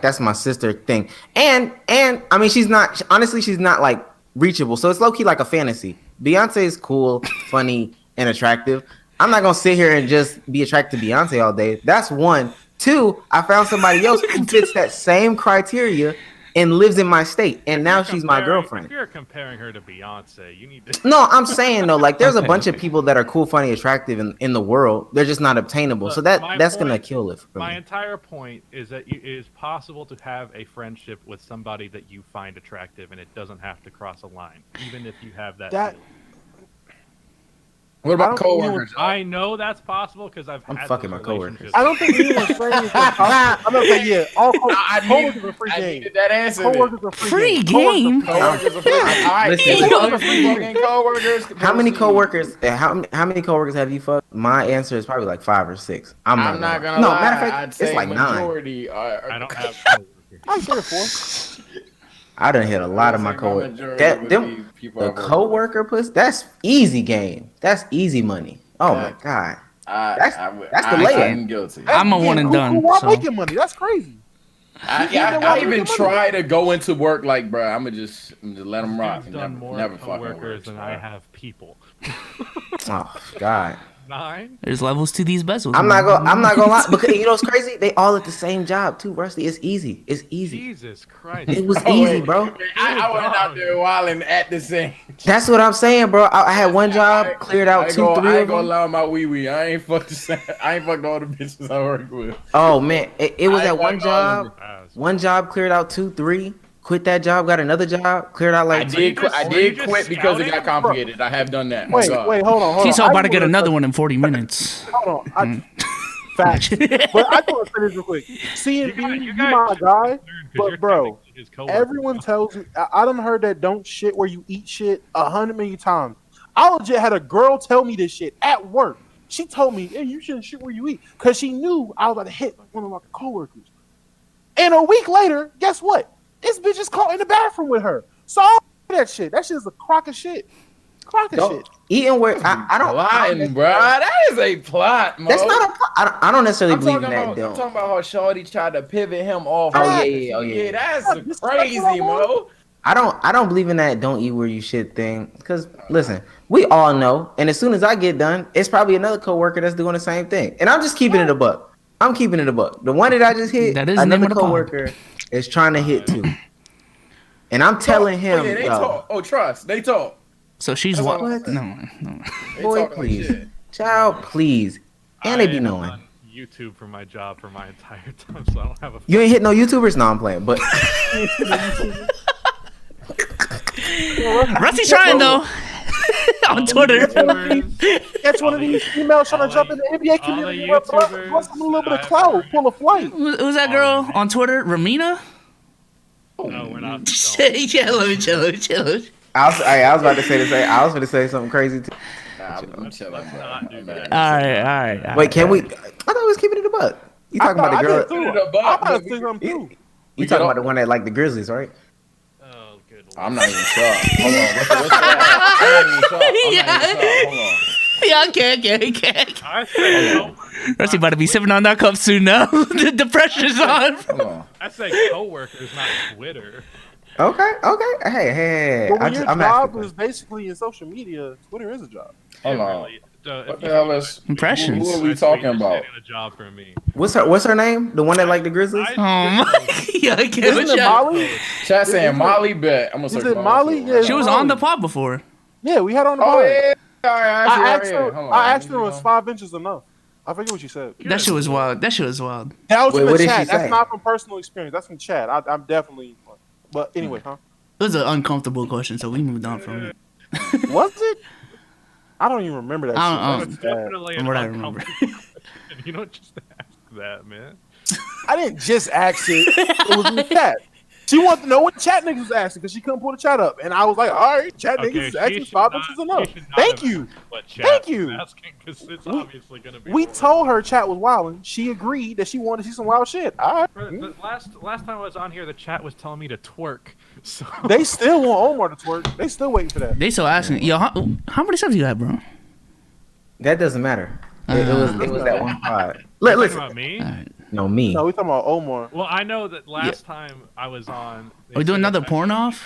that's my sister thing. And I mean, she's not like reachable. So it's low key like a fantasy. Beyonce is cool, funny, and attractive. I'm not gonna sit here and just be attracted to Beyonce all day. That's one. Two, I found somebody else who fits that same criteria and lives in my state, and now she's my girlfriend. If you're comparing her to Beyonce, you need to. No, I'm saying though, like, there's a bunch of people that are cool, funny, attractive in the world. They're just not obtainable. So that's gonna kill it for my me. entire point is that it is possible to have a friendship with somebody that you find attractive, and it doesn't have to cross a line, even if you have that. feeling. What about coworkers? I know that's possible because I'm fucking my coworkers. I don't think anyone's saying it's impossible. I'm not saying, yeah, all coworkers are free I game. needed that answer. Coworkers are free game. Coworkers are free game. All right, Listen, coworkers. How many coworkers? How many coworkers have you fucked? My answer is probably like 5 or 6. I'm not gonna lie. matter of fact, I'd say it's like 9. majority I don't have coworkers. I'm sure 4. I done hit a lot of my coworkers. The coworker pussy. That's easy game. That's easy money. Oh my god. That's the layup. I'm guilty. I'm a one and done. Why So. making money? That's crazy. I even try to go into work like, bro, I'm gonna just let them rock. You've done more never fucking coworkers work. than I have people. Oh god. 9. There's levels to these bezels. I'm not gonna lie, because you know what's crazy? They all at the same job too, Rusty. It's easy. Jesus Christ. It was easy, bro. I went out there wilding at the same. That's what I'm saying, bro. I had one job, cleared out 2, 3 I of ain't gonna them. lie on my wee. I ain't fucked all the bitches I work with. Oh man, it was I that ain't one fucked all of job. them. One job cleared out 2, 3. Quit that job, got another job, cleared out like. I did quit because it got complicated. I have done that. Wait, hold on. She's all about to get another one in 40 minutes. Hold on. Facts. But I just want to say this real quick. CNB, you my guy, but bro, everyone tells me, I done heard that don't shit where you eat shit 100 million times. I legit had a girl tell me this shit at work. She told me, hey, you shouldn't shit where you eat, because she knew I was about to hit one of my coworkers. And a week later, guess what? This bitch is caught in the bathroom with her. So I don't that shit. That shit is a crock of shit. Shit. Eating where I don't. Plotting, bro. That is a plot, Mo. That's not a plot. I don't necessarily believe in that. I'm talking about how Shorty tried to pivot him off. Oh yeah. That's crazy, Mo. I don't believe in that don't eat where you shit thing. Because listen, we all know, and as soon as I get done, it's probably another coworker that's doing the same thing. And I'm just keeping it a buck. The one that I just hit, That is the name another of the pod. coworker is trying to hit too. And I'm telling him, they talk. Oh, trust. They talk. So she's That's what? all No. They boy, talk like please, shit. child, please, and they be I am knowing. on YouTube for my job for my entire time, so I don't have a. You ain't hit no YouTubers? No, I'm playing, but Rusty's trying though. On Twitter. Catch one of these females trying to jump in the NBA community. Plus, a little bit of clout, pull a flight. Who's that girl on Twitter? Ramina? No, we're not. chill. I was about to say the same. I was going to say something crazy too. Nah, I'm chilling. Let's not do that. All right. Wait, can we? I thought we was keeping it a buck. You talking about the girl? I'm about to say something too. You talking about the one that like the Grizzlies, right? Oh, good Lord. I'm not even sure. Hold on. What's that? I'm not even sure. Hold on. Yeah, I can't. I say Rusty about to be sipping on that cup soon now. The pressure's on. Hold on. I say coworkers, not Twitter. Okay. Hey. But when your I'm job asking. is basically in social media, Twitter is a job. Hold on. Really, What the hell is Impressions. Who are we talking about? A job for me. What's her name? The one that like the Grizzlies? Oh my! Yeah, I can't. Isn't it Molly? Chat saying Molly bet. I'm gonna Is search it Molly? Yeah, She was on the pod before. Yeah, we had on the Oh pod. yeah. All right, I I asked her was 5 inches enough. I forget what she said. That shit was wild. That was Wait, from what the did chat. she That's say? not from personal experience. That's from chat. I'm definitely. But anyway, huh? It was an uncomfortable question, so we moved on from it. Was it? I don't even remember that. I shit. don't- It's That's bad. definitely From an what I remember. uncomfortable question. You don't just ask that, man. I didn't just ask it. It was in the chat. She wanted to know what chat niggas was asking because she couldn't pull the chat up, and I was like, "All right, chat niggas is asking 5 inches enough." Thank you. Thank you. Because it's obviously going to be. We told her chat was wilding. She agreed that she wanted to see some wild shit. All right. The last time I was on here, the chat was telling me to twerk. So They still want Omar to twerk. They still waiting for that. They still asking, yo, how many subs you got, bro? That doesn't matter. It was that one pod. talking Listen, about me. All right. no me. No, we talking about Omar. Well, I know that last time I was on. Are we doing another porn off?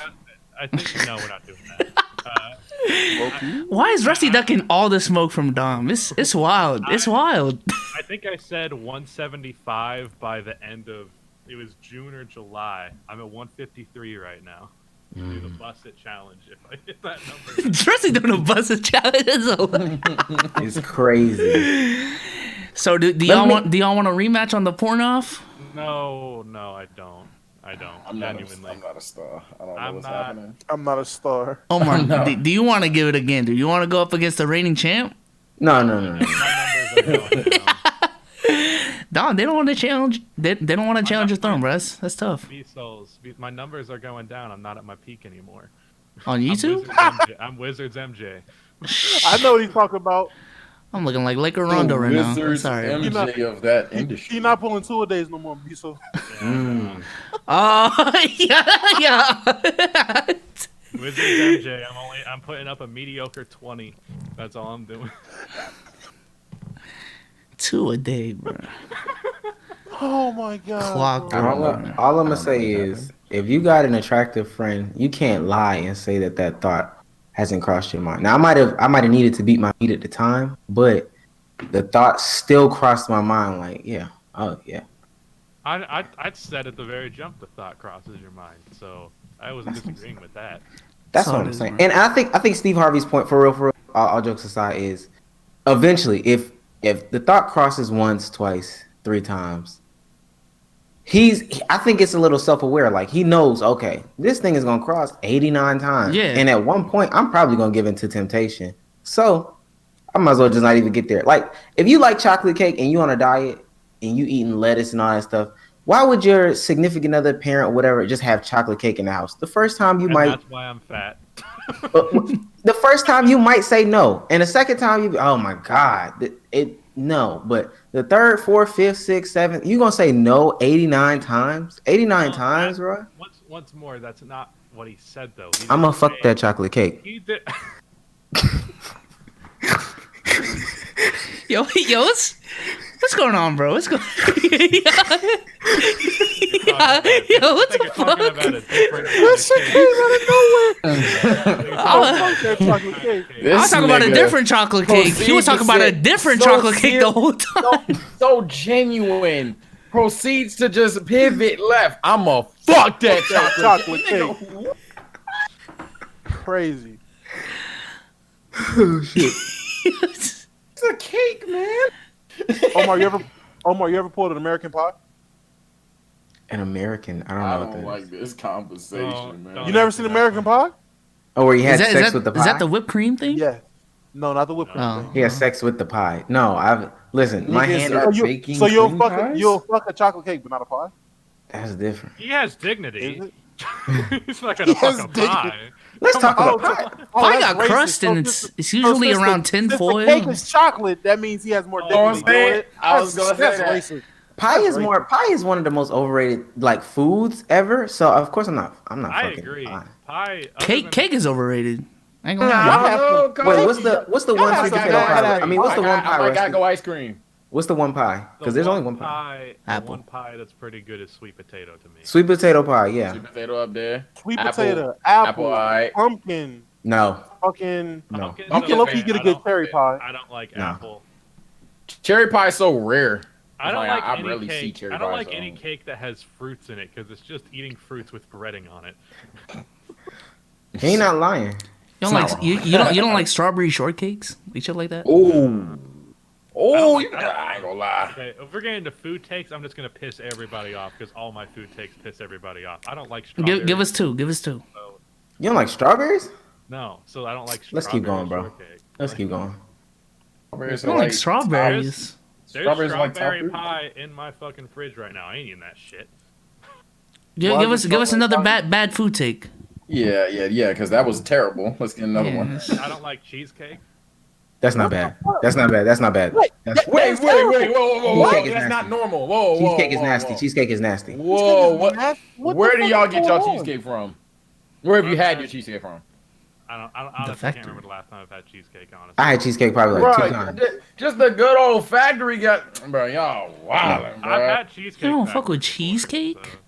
I think no, we're not doing that. Why is Rusty ducking all the smoke from Dom? It's wild. It's wild. I think I said 175 by the end of it was June or July. I'm at 153 right now. Do the bust it challenge if I hit that number. Rusty doing a busted challenge. It's crazy. So do y'all want a rematch on the porn off? No, I don't. I'm not Genuinely. a star. I don't know I'm what's not- happening. I'm not a star. Omar, No. do you want to give it again? Do you want to go up against the reigning champ? No. My numbers are going down. Dom, they don't want to challenge. They don't want to challenge your throne, bro. That's tough. B-Souls. My numbers are going down. I'm not at my peak anymore. On YouTube, I'm Wizards MJ. I know what he's talking about. I'm looking like Laker Rondo right now. I'm Wizards sorry. MJ of that industry. He's not pulling 2 a days no more, Biso. Oh yeah. Wizards MJ. I'm putting up a mediocre 20. That's all I'm doing. 2 a day, bro. Oh my god. Clock. bro. All I'm gonna say is, if you got an attractive friend, you can't lie and say that thought hasn't crossed your mind. Now, I might have needed to beat my meat at the time, but the thought still crossed my mind. Like, yeah, oh yeah. I'd said at the very jump the thought crosses your mind. So I wasn't disagreeing with that. That's So what it I'm is, saying. bro. And I think Steve Harvey's point, for real, all jokes aside, is eventually, if the thought crosses once, twice, 3 times, I think it's a little self-aware. Like, he knows, okay, this thing is gonna cross 89 times. Yeah. And at one point, I'm probably gonna give in to temptation. So I might as well just not even get there. Like, if you like chocolate cake and you on a diet and you eating lettuce and all that stuff, why would your significant other, parent, whatever, just have chocolate cake in the house? The first time you And might. that's why I'm fat. The first time you might say no, and the second time you, oh my god, no. But the third, fourth, fifth, sixth, seventh, you gonna say no 89 times? 89 times, bro. Once more, that's not what he said though. He I'm gonna didn't fuck say- that chocolate cake. He did. Yo, what's going on, bro? What's going? Yo, what the fuck? That shit came out of nowhere. I Fuck that chocolate cake. was talking about a different chocolate cake. He was talking about a different chocolate cake the whole time. So genuine. Proceeds to just pivot left. I'ma fuck that chocolate Chocolate cake. Crazy. Oh shit. It's a cake, man. Omar, you ever pulled an American Pie? An American, I don't know I what don't that like is. this conversation, man. You never seen American Pie? Oh, where he had Is sex that with the pie. is that the whipped cream thing? Yeah. No, not the whipped cream Oh. thing. He had sex with the pie. No, listen. My Niggas hand are- is. baking So you'll cream fuck pies? you'll fuck a chocolate cake, but not a pie. That's different. He has Is dignity. it? He's not gonna fuck a dick. pie. Let's talk about pie. Pie that's got racist. crust and it's usually since around since tin foil. the cake is chocolate, that means he has more dick. Oh, than I'm he saying- doing. I was gonna say That's that. racist. Pie is one of the most overrated like foods ever. So of course I'm not I fucking agree. pie. Pie. other than- Cake is overrated. I ain't gonna I lie. don't know, come Wait, on. what's the one have sweet to potato have pie? that. I mean, what's the one I pie? might gotta Rusty? go ice cream. What's the one pie? the Because there's only one pie. The Apple. one pie that's pretty good is sweet potato to me. Sweet potato pie, yeah. Sweet potato up there. Sweet Apple. potato, Apple, apple, alright. pumpkin, No, fucking. no. Pumpkin's You can low-key okay. get a I good don't- cherry pie. I don't like No. apple. Cherry pie is so rare. I don't Like, like I any rarely see cake. cherry I don't pie, like so- any cake that has fruits in it because it's just eating fruits with breading on it. He ain't not lying. You don't It's like not you don't like strawberry shortcakes? Like shit like that? Ooh. Oh, I don't- I ain't gonna lie. Okay, if we're getting into food takes, I'm just gonna piss everybody off because all my food takes piss everybody off. I don't like strawberries. Give us two. Give us two. So, You don't like strawberries? no, so I don't like. Let's keep going, bro. shortcake. Let's keep going. Strawberries You don't are like strawberries. There's Strawberries are like top strawberry fruit. pie in my fucking fridge right now. I ain't eating that shit. Give us strawberry another pie? bad food take. Yeah, because that was terrible. Let's get another one. Yes. I don't like cheesecake. That's not bad. That's not bad. That's not bad. Wait, That's, Wait, whoa. Cheesecake is That's not nasty. normal. Whoa. cheesecake is whoa, nasty. whoa. Cheesecake is nasty. Whoa, what? What Where the do fuck y'all is get y'all going on? cheesecake from? Where have you had your cheesecake from? I honestly factory. can't remember the last time I've had cheesecake. Honestly, I had cheesecake probably like two Bro, times. just the good old factory got, bro. Y'all wildin', bro. I've had cheesecake. You don't back fuck with before, cheesecake? so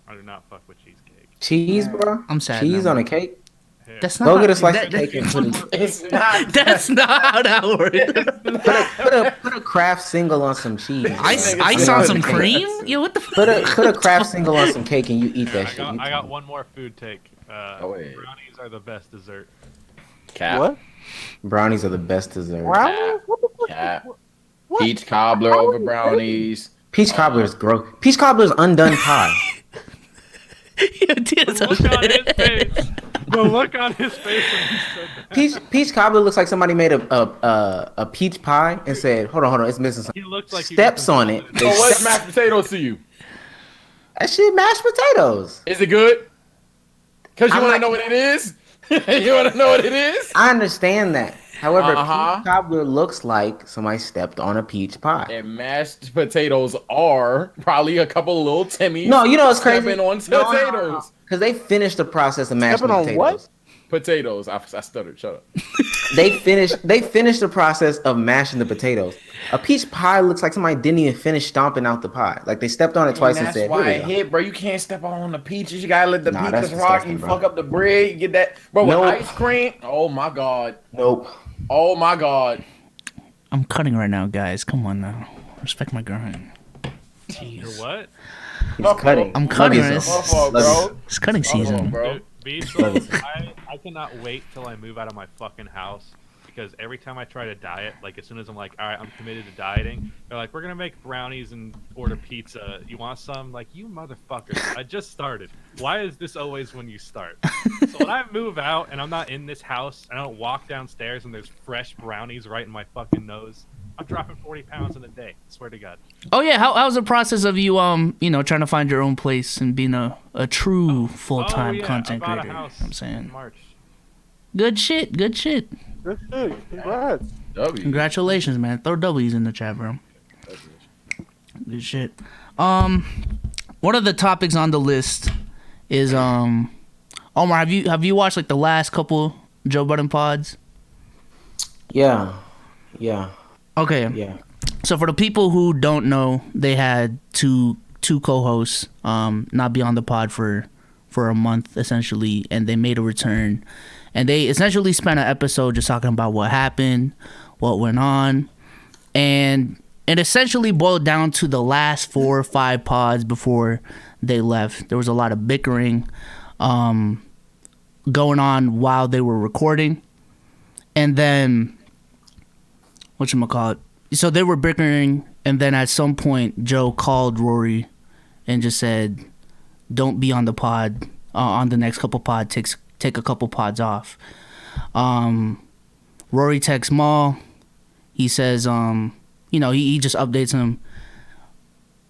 I do not fuck with cheesecake. Cheese, bro. I'm sad Cheese now. on a cake. Here. That's not. Go get a slice that- of cake and put it. It's not. That's not how that works. Put a craft single on some cheese. Ice Nigga, on it's some not- cream? Yo, what the Put a craft single on some cake and you eat Here, that shit. I got one more food take. wait. Brownies are the best dessert. Cap. What? Brownies are the best dessert. Brownies? What the fuck? Cap. What? Peach cobbler How over are you brownies. Peach cobbler is gross. Peach cobbler is undone pie. Yo, dude, it's The look on his a- face. The look on his face when he said that. Peach cobbler looks like somebody made a peach pie and said, "Hold on, it's missing something." He looked like he Steps was on it. insulted. So what's mashed potatoes to you? That shit mashed potatoes. Is it good? Cause you I'm want to like- know what it is. You want to know what it is? I understand that. However, Uh-huh. peach cobbler looks like somebody stepped on a peach pie. And mashed potatoes are probably a couple of little Timmys. No, you know what's crazy? stepping on potatoes. Because they finished the process of mashing Stepping on potatoes. what? Potatoes. I stuttered. Shut up. They finished the process of mashing the potatoes. A peach pie looks like somebody didn't even finish stomping out the pie. Like they stepped on it twice and that's said, why "Here it we go." hit, bro. You can't step on the peaches. You gotta let the Nah, that's peaches rock. disgusting, You bro. fuck up the bread. You get that, bro. With Nope. ice cream. Oh my god. Nope. Oh my god. I'm cutting right now, guys. Come on now. Respect my grind. You're what? He's cutting. I'm Love cutting yourself. this. My fault, Love bro. It's cutting My fault, season. bro. Dude, Beast, I cannot wait till I move out of my fucking house because every time I try to diet, like as soon as I'm like, all right, I'm committed to dieting, they're like, we're gonna make brownies and order pizza. You want some? Like, you motherfuckers! I just started. Why is this always when you start? So when I move out and I'm not in this house, and I don't walk downstairs and there's fresh brownies right in my fucking nose, I'm dropping 40 pounds in a day. I swear to God. Oh yeah, how's the process of you trying to find your own place and being a true full-time Oh, yeah, content I bought a creator? house I'm in saying March. good shit. Good shit. Congrats. W. Congratulations, man. Throw W's in the chat, bro. Good shit. One of the topics on the list is Omar, have you watched like the last couple Joe Budden pods? Yeah. Okay. Yeah. So for the people who don't know, they had two co-hosts not be on the pod for a month essentially, and they made a return, and they essentially spent an episode just talking about what happened, what went on, and it essentially boiled down to the last 4 or 5 pods before they left. There was a lot of bickering going on while they were recording, and then whatchamacallit, so they were bickering, and then at some point Joe called Rory and just said, don't be on the pod on the next couple pod, take a couple pods off. Rory texts Maul. He says he just updates him.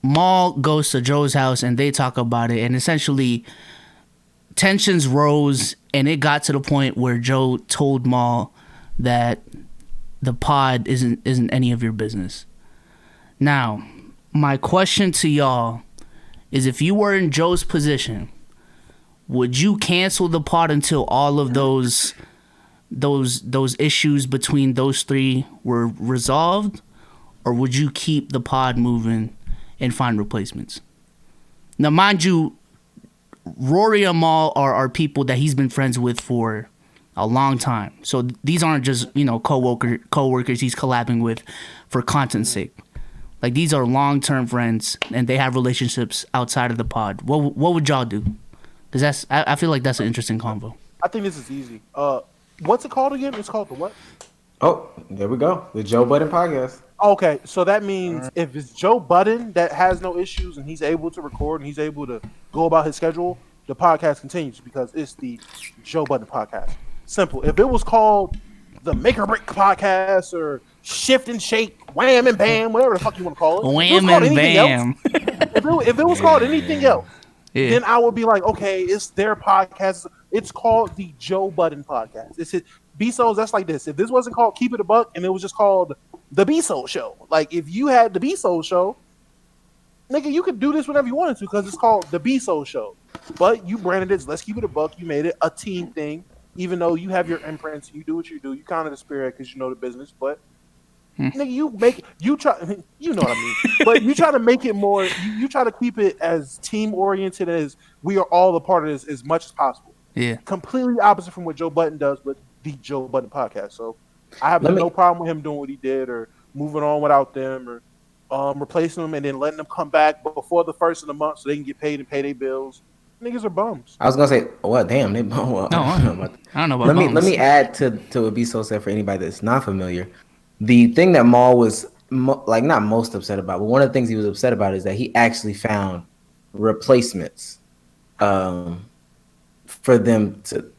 Maul goes to Joe's house and they talk about it, and essentially tensions rose, and it got to the point where Joe told Maul that the pod isn't any of your business. Now, my question to y'all is, if you were in Joe's position, would you cancel the pod until all of those issues between those three were resolved, or would you keep the pod moving and find replacements? Now, mind you, Rory and Maul are people that he's been friends with for a long time. So these aren't just, co-workers he's collabing with for content's sake. Like, these are long-term friends, and they have relationships outside of the pod. What would y'all do? Because I feel like that's an interesting convo. I think this is easy. What's it called again? It's called the what? Oh, there we go. The Joe Budden Podcast. Okay, so that means if it's Joe Budden that has no issues and he's able to record and he's able to go about his schedule, the podcast continues because it's the Joe Budden Podcast. Simple. If it was called the Make or Break Podcast or Shift and Shake, Wham and Bam, whatever the fuck you want to call it. Wham and Bam. If it was called anything else, then I would be like, okay, it's their podcast. It's called the Joe Budden Podcast. It's his B-Souls. That's like this. If this wasn't called Keep It a Buck and it was just called the B-Soul Show, like if you had the B-Soul Show, nigga, you could do this whenever you wanted to because it's called the B-Soul Show. But you branded it as Let's Keep It a Buck. You made it a team thing, even though you have your imprints. You do what you do. You kind of the spirit because you know the business. But nigga, you know what I mean. But you try to make it more. You try to keep it as team oriented as we are all a part of this as much as possible. Yeah. Completely opposite from what Joe Budden does, but the Joe Budden Podcast. So I have no problem with him doing what he did or moving on without them or replacing them and then letting them come back before the first of the month so they can get paid and pay their bills. Niggas are bums. I was gonna say, what? Damn, they bum. Well, No, I don't know about let bums. me add to what B-Soul said for anybody that's not familiar. The thing that Maul was not most upset about, but one of the things he was upset about is that he actually found replacements for them to,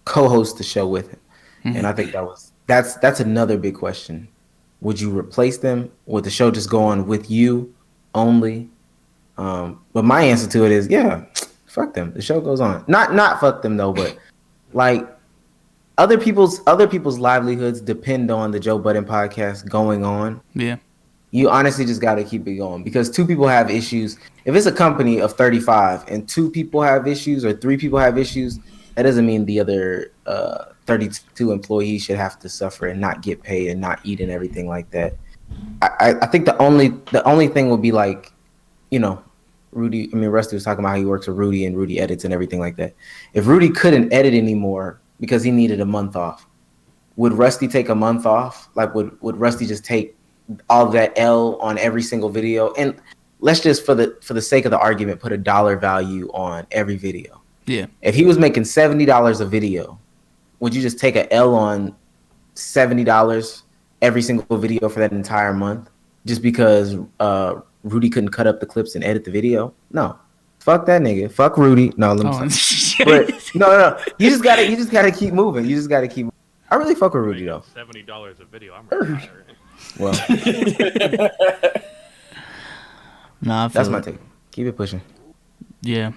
co-host the show with him. Mm-hmm. And I think that's another big question. Would you replace them? Would the show just go on with you only? But my answer to it is, yeah, fuck them. The show goes on. Not fuck them though, but like other people's livelihoods depend on the Joe Budden Podcast going on. Yeah. You honestly just got to keep it going because two people have issues. If it's a company of 35 and two people have issues or three people have issues, that doesn't mean the other 32 employees should have to suffer and not get paid and not eat and everything like that. I think the only thing would be like, Rusty was talking about how he works with Rudy and Rudy edits and everything like that. If Rudy couldn't edit anymore because he needed a month off, would Rusty take a month off? Like, would Rusty just take all of that L on every single video? And let's just, for the sake of the argument, put a dollar value on every video. Yeah. If he was making $70 a video, would you just take a L on $70 every single video for that entire month just because Rudy couldn't cut up the clips and edit the video? No. Fuck that nigga. Fuck Rudy. No, let me but no. You just gotta keep moving. You just gotta keep moving. I really fuck with Rudy though. $70 a video. I'm retired. Well, that's my take. Keep it pushing. Yeah,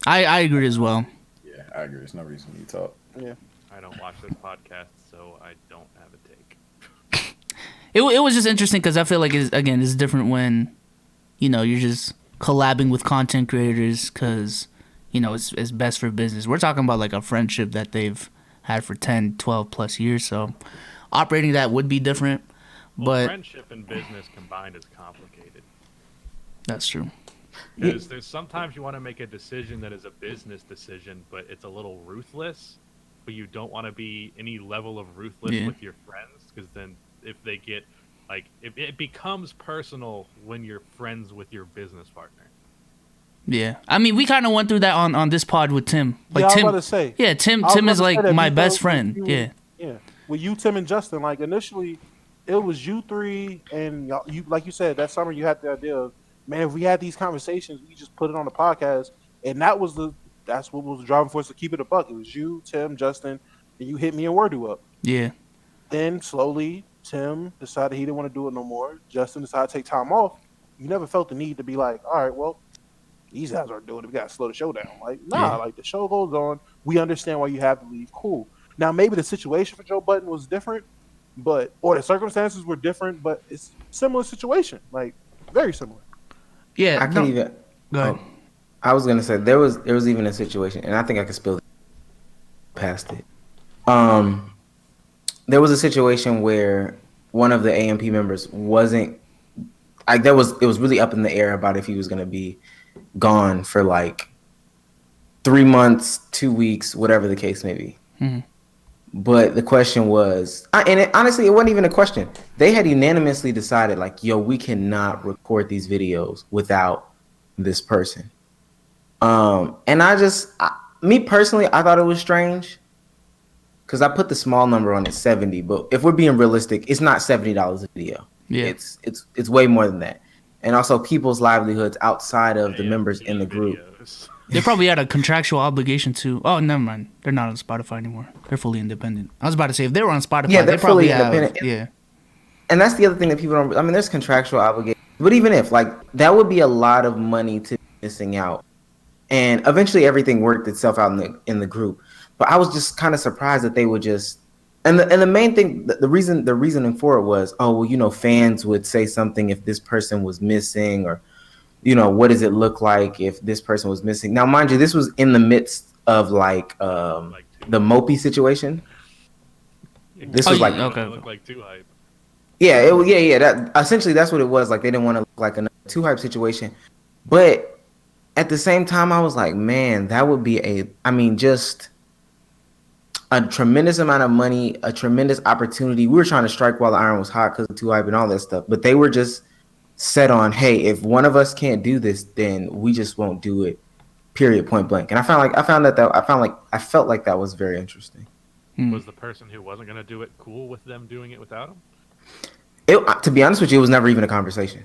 I agree as well. Yeah, I agree. There's no reason you talk. Yeah, I don't watch this podcast, so I don't have a take. It was just interesting because I feel like it's different when, you're just collabing with content creators because, it's best for business. We're talking about like a friendship that they've had for 10, 12 plus years. So operating that would be different. Well, but friendship and business combined is complicated. That's true. Because there's sometimes you want to make a decision that is a business decision, but it's a little ruthless. But you don't want to be any level of ruthless with your friends, because then if they get if it becomes personal when you're friends with your business partner. Yeah, I mean, we kind of went through that on this pod with Tim. Like, Tim, I was about to say. Yeah, Tim is like my best friend. Yeah. With you, Tim, and Justin, like initially, it was you three, and you, like you said, that summer you had the idea of, man, if we had these conversations, we just put it on the podcast, and that's what was the driving force to keep it a buck. It was you, Tim, Justin, and you hit me and Wordu up. Yeah. Then slowly, Tim decided he didn't want to do it no more. Justin decided to take time off, you never felt the need to be like, all right, well, these guys aren't doing it. We got to slow the show down. Like, nah, like the show goes on. We understand why you have to leave. Cool. Now, maybe the situation for Joe Budden was different, or the circumstances were different, but it's similar situation. Like, very similar. Yeah. I can't even. Go ahead. I was gonna say there was even a situation, and I think I could spill past it. There was a situation where one of the AMP members wasn't. It was really up in the air about if he was gonna be gone for like 3 months, 2 weeks, whatever the case may be. Mm-hmm. But the question was, honestly, it wasn't even a question. They had unanimously decided, like, yo, we cannot record these videos without this person. And me personally, I thought it was strange because I put the small number on it, 70. But if we're being realistic, it's not $70 a video. Yeah, it's way more than that. And also people's livelihoods outside of the members in the group. They probably had a contractual obligation to. Oh, never mind. They're not on Spotify anymore. They're fully independent. I was about to say if they were on Spotify, yeah, they're they probably fully independent. Yeah. And that's the other thing that people don't. I mean, there's contractual obligations, but even if that would be a lot of money to be missing out. And eventually, everything worked itself out in the group. But I was just kind of surprised that they would just. And the main thing, the reasoning for it was, oh well, fans would say something if this person was missing, or what does it look like if this person was missing? Now, mind you, this was in the midst of the Mopey situation. This was okay. Look like too hype. Yeah, That essentially that's what it was. Like they didn't want to look like another too hype situation, but at the same time, I was like, man, that would be just a tremendous amount of money, a tremendous opportunity. We were trying to strike while the iron was hot because of too hype and all that stuff, but they were just set on, hey, if one of us can't do this, then we just won't do it. Period. Point blank. And I felt like that was very interesting. Was the person who wasn't going to do it cool with them doing it without him? To be honest with you, it was never even a conversation.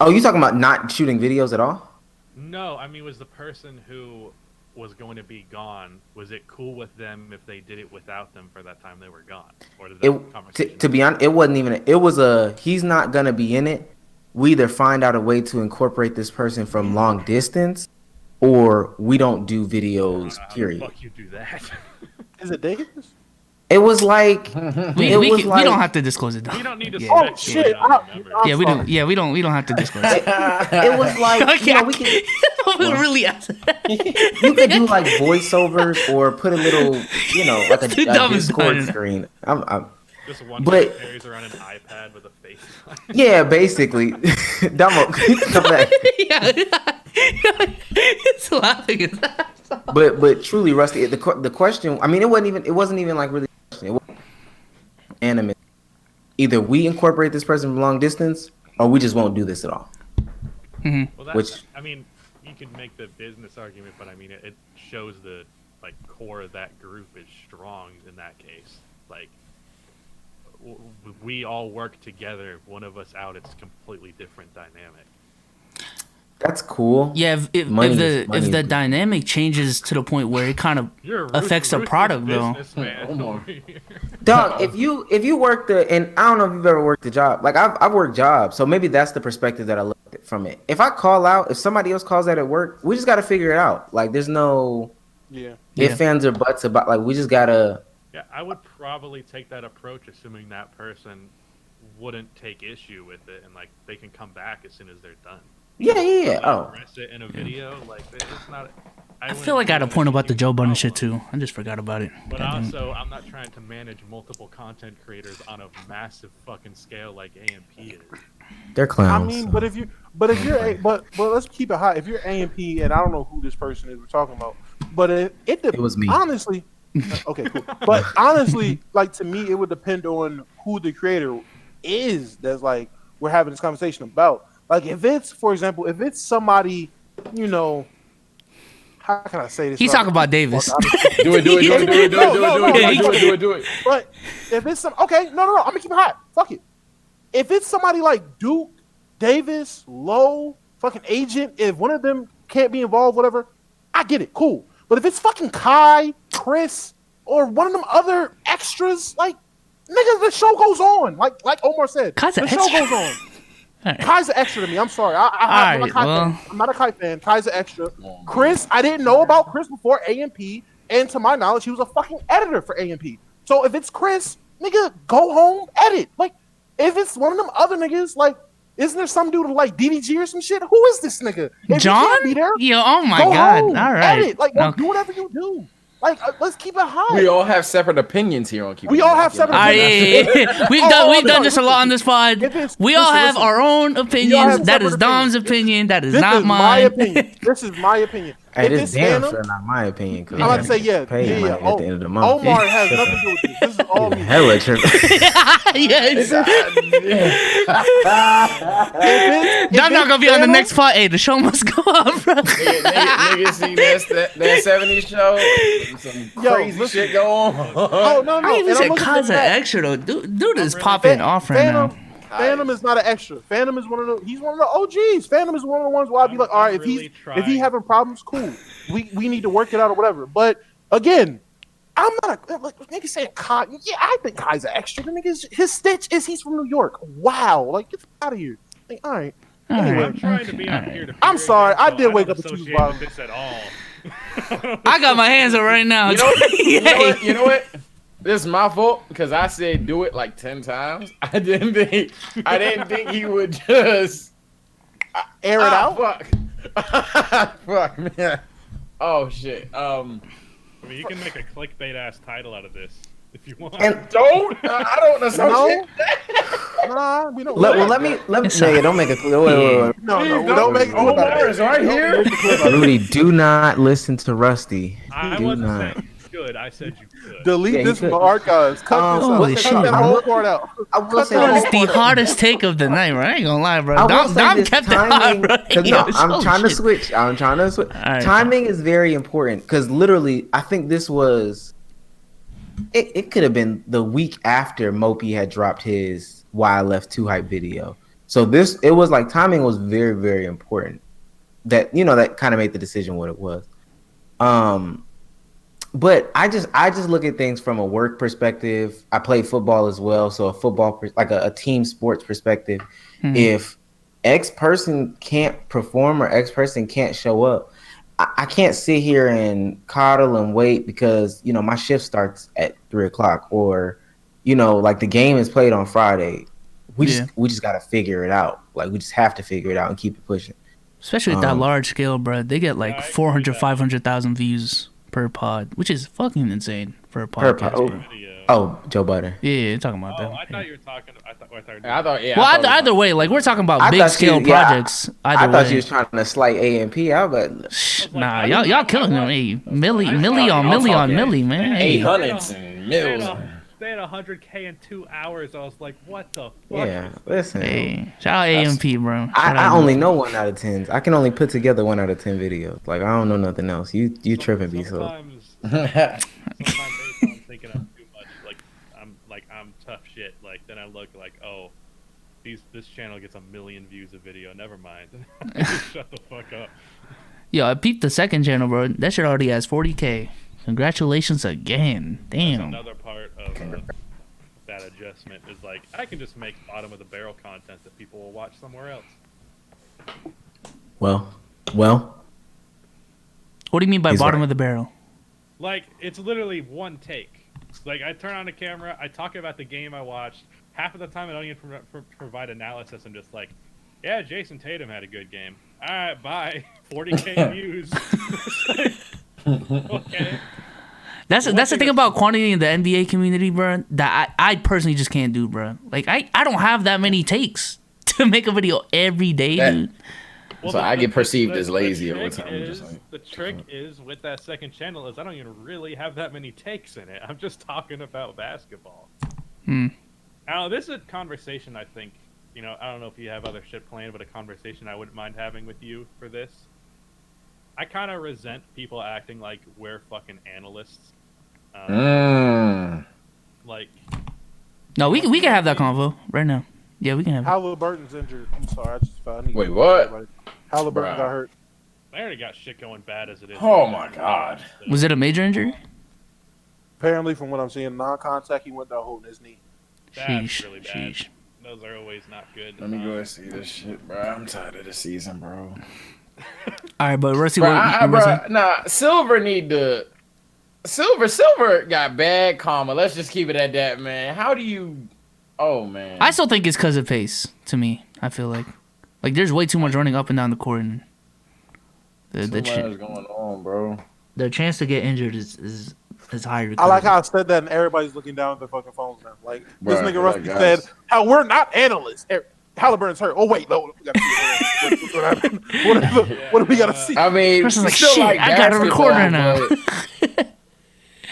Oh, you talking about not shooting videos at all? No, I mean, was the person who was going to be gone, was it cool with them if they did it without them for that time they were gone? Or did that conversation to be honest, it wasn't even. It was he's not going to be in it. We either find out a way to incorporate this person from long distance, or we don't do videos. Period. How the fuck you do that? Is it Davis? It was like we don't have to disclose it. Though. We don't need to. Oh shit! Yeah, we don't. Yeah, we don't have to disclose it. It was like we could. Really, you could do like voiceovers or put a little, like a Discord screen. Just one guy carries around an iPad with a face. Yeah, basically. Damo, come back. It's laughing at that. But truly, Rusty, the question. I mean, it wasn't even like really. It was anime. Either we incorporate this person from long distance, or we just won't do this at all. Mm-hmm. Well, you could make the business argument, but I mean, it shows the core of that group is strong in that case. Like, we all work together. If one of us out, it's a completely different dynamic. That's cool. Yeah, if the dynamic changes to the point where it kind of affects the product, though. Dog, if you work and I don't know if you've ever worked a job. Like I've worked jobs, so maybe that's the perspective that I looked at from it. If I call out, if somebody else calls out at work, we just got to figure it out. Like there's no ifs, ands, or buts about. We just gotta. Yeah, I would probably take that approach, assuming that person wouldn't take issue with it, and they can come back as soon as they're done. Yeah. Oh. It in a video, it's not. I feel like I had a point about the Joe Budden shit too. I just forgot about it. But also, I'm not trying to manage multiple content creators on a massive fucking scale like AMP is. They're clowns. I mean, but let's keep it high. If you're AMP, and I don't know who this person is we're talking about, but it was me. Honestly, okay, cool. But honestly, to me, it would depend on who the creator is. That's we're having this conversation about. If it's, for example, if it's somebody, how can I say this? He's talking about Davis. Do it. But if it's I'm gonna keep it hot. Fuck it. If it's somebody like Duke, Davis, Lowe, fucking Agent, if one of them can't be involved, whatever, I get it, cool. But if it's fucking Kai, Chris, or one of them other extras, nigga, the show goes on. Like Omar said, the show goes on. Alright. Kai's extra to me. I'm sorry. I'm not a Alright, Kai well. fan. I'm not a Kai fan. Kai's extra. Chris, I didn't know about Chris before AMP, and to my knowledge, he was a fucking editor for AMP. So if it's Chris, nigga, go home, edit. Like, if it's one of them other niggas, like, isn't there some dude like DDG or some shit? Who is this nigga? If John? he can't be there, Yo, oh my go god. home, All right. edit. Like, Okay. do whatever you do. Like, let's keep it high. We all have separate opinions here on Keep We It all Moving. have separate All right, opinions. yeah. We've Oh, done no, this a lot on this pod. Listen, We all have listen. our own have opinions. That is separate Dom's opinions. opinion. That is This not is my mine. opinion. This is my opinion. Hey, If this it's damn Phantom, sure not my opinion. Cause I'm about to say, yeah. pay money at the end of the month. Omar has nothing to do with this. This is all me. Hella tripping. Yes. If Dom not gonna be on the Phantom- next pod. Hey, the show must go on, bro. Niggas seen that 70s show? Some Yo, crazy listen. shit go on. Oh, no. I even and said I'm looking at Kaza that. extra though. Dude is popping off right now. Phantom is not an extra. Phantom is one of the. He's one of the OGs. Phantom is one of the ones where I'd be like, all right, if really if he having problems, cool. We need to work it out or whatever. But again, I'm not a like niggas saying Kai. Yeah, I think Kai's an extra. The niggas, his stitch is he's from New York. Wow, like get out of here. Like, all right. All Anyway, right. I'm trying to be on peer-to-peer I'm sorry, again, I so did wake don't up at Tuesday associate bottom. with this at all. I got my hands up right now. You know what? You know what? This is my fault because I said do it like 10 times. I didn't think he would just Air it out. Fuck. Fuck, man. Oh shit. I mean, you can make a clickbait ass title out of this if you want. And Don't. I don't associate. Nah, we don't. let me nigga, don't make a clue. Wait. No, Please we don't make. Omar is right here. Rudy, do not listen to Rusty. I Do wasn't not. saying you could. I said you could. Delete Yeah, you this could. from the archives. Cut this out. Holy Cut shit. that whole part out. I will say That was this. the hardest take of the night, bro. I ain't gonna lie, bro. I will Dom say this, kept it hot, timing, bro. 'cause Yo, I'm trying to shit. switch. I'm trying to switch. Alright. Timing is very important because literally, I think this was. It could have been the week after Mopey had dropped his "Why I Left Too Hype" video. So it was like timing was very, very important. That that kind of made the decision what it was. But I just look at things from a work perspective. I play football as well, so a team sports perspective. Mhm. If X person can't perform or X person can't show up, I can't sit here and coddle and wait because my shift starts at 3:00 or like the game is played on Friday. We just got to figure it out. Like we just have to figure it out and keep it pushing. Especially at that Um, large scale, bro. They get like I agree 400, with that. 500,000 views per pod, which is fucking insane for a Per podcast, pod. bro. Video. Oh, Joe Budden. Yeah, you're talking about Oh, that. I thought you were talking. I thought. I thought. Yeah. Well, I thought either way, like we're talking about I big thought scale you- yeah, projects. I Either thought way. you was trying to slight AMP out, but Nah, y'all killing him. Hey, milli on talking milli, man. Hey, 800s and mills. They had 100K in 2 hours. I was like, what the fuck? yeah, listen. hey, shout out AMP, bro. Shout I out only AMP. know 1 out of 10s. I can only put together 1 out of 10 videos. Like I don't know nothing else. You tripping, B so. Sometimes based on thinking I'm too much, I'm tough shit. Like then I look like, oh, this channel gets 1 million views a video. Never mind. Just shut the fuck up. Yo, I peeped the second channel, bro. That shit already has 40K. Congratulations again. Damn. Another part of that adjustment is like I can just make bottom of the barrel content that people will watch somewhere else. Well. What do you mean by He's bottom right. of the barrel? Like it's literally one take. Like I turn on the camera, I talk about the game I watched. Half of the time I don't even provide analysis. I'm just like, yeah, Jason Tatum had a good game. All right, bye. 40K views. Okay. That's the thing about quantity in the NBA community, bro. That I personally just can't do, bro. Like I don't have that many takes to make a video every day, That- dude. So I get perceived as lazy over trick time. is- Just like- the trick is with that second channel is I don't even really have that many takes in it. I'm just talking about basketball. Now this is a conversation I think, I don't know if you have other shit planned, but a conversation I wouldn't mind having with you for this. I kind of resent people acting like we're fucking analysts. Like, No, we can have that convo right now. Yeah, we can have it. Halliburton's injured. I'm sorry, I just found. Wait, what? Halliburton Bruh. got hurt. they already got shit going bad as it is. Oh my God. Was it a major injury? Apparently, from what I'm seeing, non-contact, he went down holding his knee. That's Sheesh. really bad. Sheesh. Those are always not good. Let me go and see this shit, bro. I'm tired of the season, bro. All right, but Rusty, Bro, what you bro, saying? nah, Silver need to. Silver got bad karma. Let's just keep it at that, man. How do you? Oh man. I still think it's because of pace. To me, I feel like there's way too much running up and down the court, and Too much going on, bro. the chance to get injured is higher. I like how I said that, and everybody's looking down at their fucking phones now. Like this Bruh, nigga Rusty like, said, guys. "How we're not analysts." Halliburton's hurt. Oh wait, no. We gotta see what happened. What do we gotta see? I mean, Person's like, still shit, like I got a recorder now. but-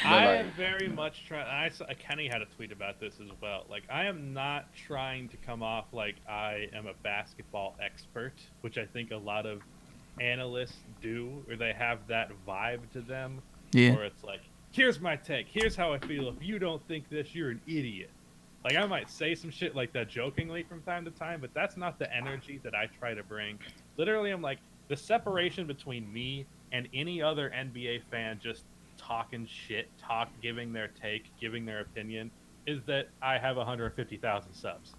I like- am very much trying. I saw Kenny had a tweet about this as well. Like, I am not trying to come off like I am a basketball expert, which I think a lot of analysts do, or they have that vibe to them. Yeah. Where it's like, here's my take. Here's how I feel. If you don't think this, you're an idiot. Like, I might say some shit like that jokingly from time to time, but that's not the energy that I try to bring. Literally, I'm like, the separation between me and any other NBA fan just talking shit, giving their take, giving their opinion, is that I have 150,000 subs.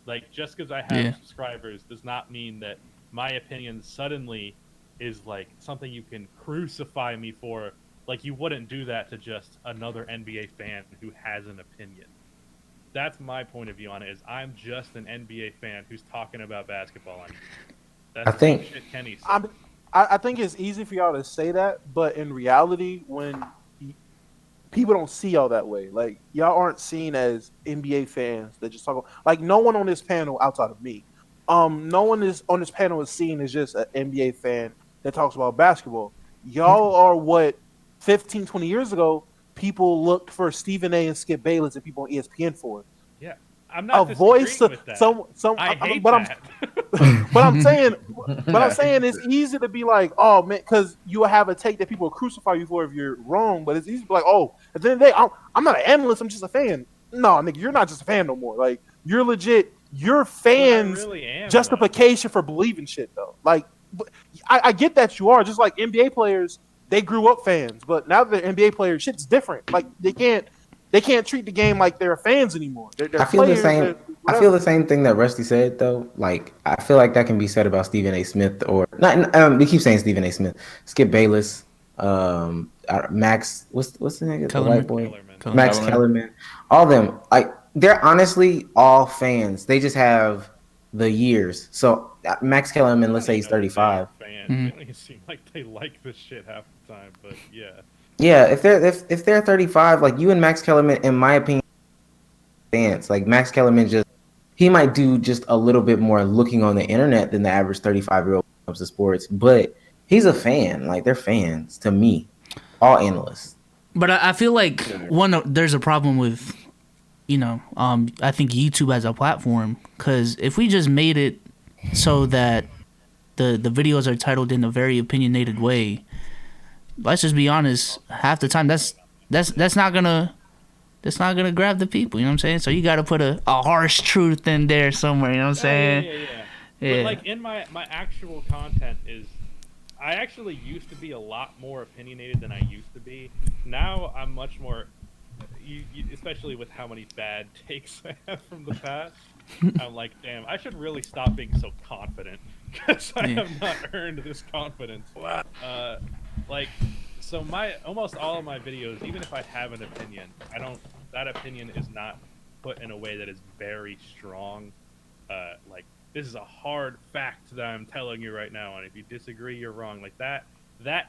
Like, just because I have subscribers does not mean that my opinion suddenly is, like, something you can crucify me for. Like, you wouldn't do that to just another NBA fan who has an opinion. That's my point of view on it, is I'm just an NBA fan who's talking about basketball on YouTube. That's I think- shit Kenny said. I think it's easy for y'all to say that, but in reality, when people don't see y'all that way, like y'all aren't seen as NBA fans that just talk. Like no one on this panel outside of me, no one is on this panel is seen as just an NBA fan that talks about basketball. Y'all are what 15, 20 years ago people looked for Stephen A. and Skip Bayless and people on ESPN for. Yeah, I'm not A voice, disagreeing with that. I hate that. But I'm saying it's easy to be like, oh man, because you have a take that people will crucify you for if you're wrong. But it's easy to be like, oh, at the end of the day, I'm not an analyst. I'm just a fan. No, nigga, you're not just a fan no more. Like you're legit. Your fans really am, justification for believing shit though. Like I get that you are just like NBA players. They grew up fans, but now that they're NBA players, shit's different. Like they can't treat the game like they're fans anymore. They're I feel players, the same. they're I whatever. feel the same thing that Rusty said though. Like I feel like that can be said about Stephen A. Smith or not. We keep saying Stephen A. Smith, Skip Bayless, Max. What's the nigga? The white boy. Kellerman. Max Kellerman. All them. Like they're honestly all fans. They just have the years. So Max Kellerman, let's say he's 35. Fans. Mhm. They don't even seem like they like this shit half the time, but yeah. Yeah, if they're 35, like you and Max Kellerman, in my opinion, fans. Like Max Kellerman he might do just a little bit more looking on the internet than the average 35-year-old when it comes to sports, but he's a fan. Like they're fans to me, all analysts. But I feel like there's a problem with, I think YouTube as a platform, because if we just made it so that the videos are titled in a very opinionated way, let's just be honest, half the time that's not gonna grab the people, you know what I'm saying? So you gotta put a harsh truth in there somewhere, you know what I'm saying? Yeah. But like in my actual content I actually used to be a lot more opinionated than I used to be. Now I'm much more, especially with how many bad takes I have from the past. I'm like, damn, I should really stop being so confident because I have not earned this confidence. So almost all of my videos, even if I have an opinion, that opinion is not put in a way that is very strong. Like, this is a hard fact that I'm telling you right now, and if you disagree, you're wrong. Like that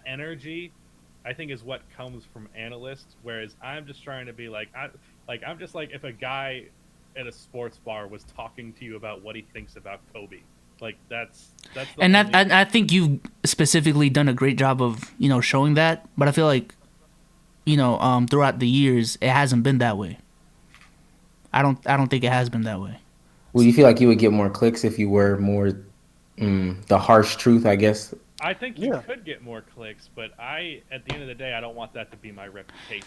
energy, I think, is what comes from analysts. Whereas I'm just trying to be like, I'm just like if a guy at a sports bar was talking to you about what he thinks about Kobe. Like that's. And I think you've specifically done a great job of showing that, but I feel like throughout the years it hasn't been that way. I don't think it has been that way. Well, you feel like you would get more clicks if you were more the harsh truth, I guess. I think you could get more clicks, but at the end of the day, I don't want that to be my reputation.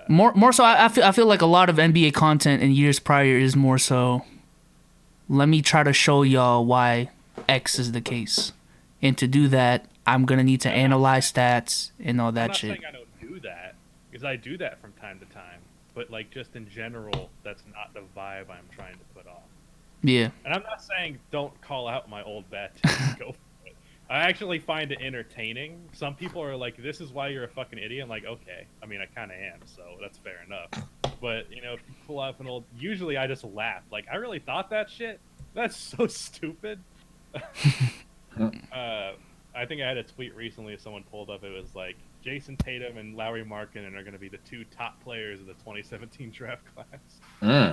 More so, I feel like a lot of NBA content in years prior is more so, let me try to show y'all why X is the case. And to do that, I'm going to need to analyze stats and all that shit. I'm not saying I don't do that, because I do that from time to time. But, like, just in general, that's not the vibe I'm trying to put off. Yeah. And I'm not saying don't call out my old bad takes. Go for it. I actually find it entertaining. Some people are like, "This is why you're a fucking idiot." I'm like, okay. I mean, I kind of am, so that's fair enough. But if you pull up an old, usually I just laugh. Like, I really thought that shit. That's so stupid. I think I had a tweet recently. Someone pulled up. It was like Jason Tatum and Lauri Markkanen are going to be the 2 top players of the 2017 draft class.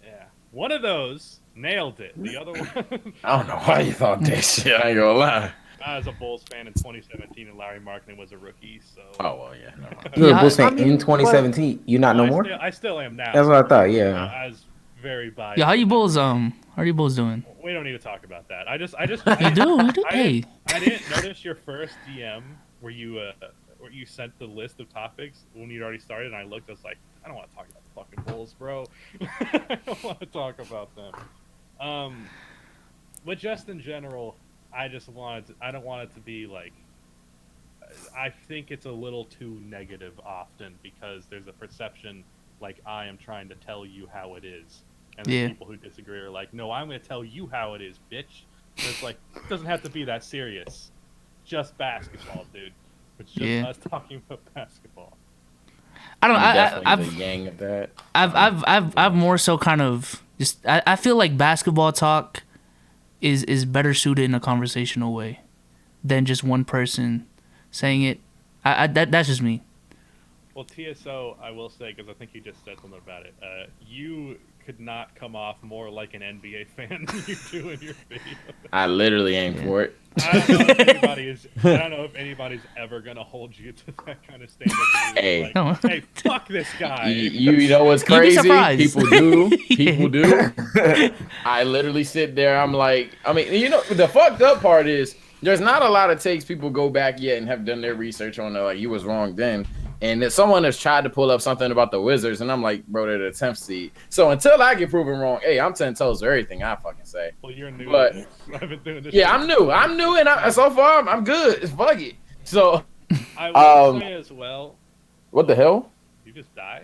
Yeah, one of those nailed it. The other one, I don't know why you thought that shit. I ain't gonna lie. I was a Bulls fan in 2017, and Lauri Markkanen was a rookie. So. Oh well, yeah. No. You were a Bulls fan in 2017. You not no more? I still am now. That's what I thought. Yeah. I was very biased. Yeah, how you Bulls doing? We don't need to talk about that. I You do. Hey. I didn't notice your first DM where you sent the list of topics when you'd already started, and I looked. I was like, I don't want to talk about the fucking Bulls, bro. I don't want to talk about them. But just in general, I don't want it to be like. I think it's a little too negative often because there's a perception like I am trying to tell you how it is. And then people who disagree are like, no, I'm going to tell you how it is, bitch. So it's like, it doesn't have to be that serious. Just basketball, dude. It's just us talking about basketball. I don't. Definitely the gang of that. I've more so kind of just. I feel like basketball talk is better suited in a conversational way than just one person saying it. That's just me. Well, TSO, I will say, because I think you just said something about it. You could not come off more like an NBA fan than you do in your video. I literally aim for it. I don't know if anybody's ever gonna hold you to that kind of standard. Hey, like, hey, fuck this guy. You know what's crazy? People do. I literally sit there. I'm like, I mean, the fucked up part is there's not a lot of takes people go back yet and have done their research on. Like, you was wrong then. And if someone has tried to pull up something about the Wizards, and I'm like, bro, they're the 10th seed. So until I get proven wrong, hey, I'm 10 toes to everything I fucking say. Well, you're new. But I've been doing this. Yeah, I'm new, and so far I'm good. Fuck it. So I will say as well. What the hell? You just die.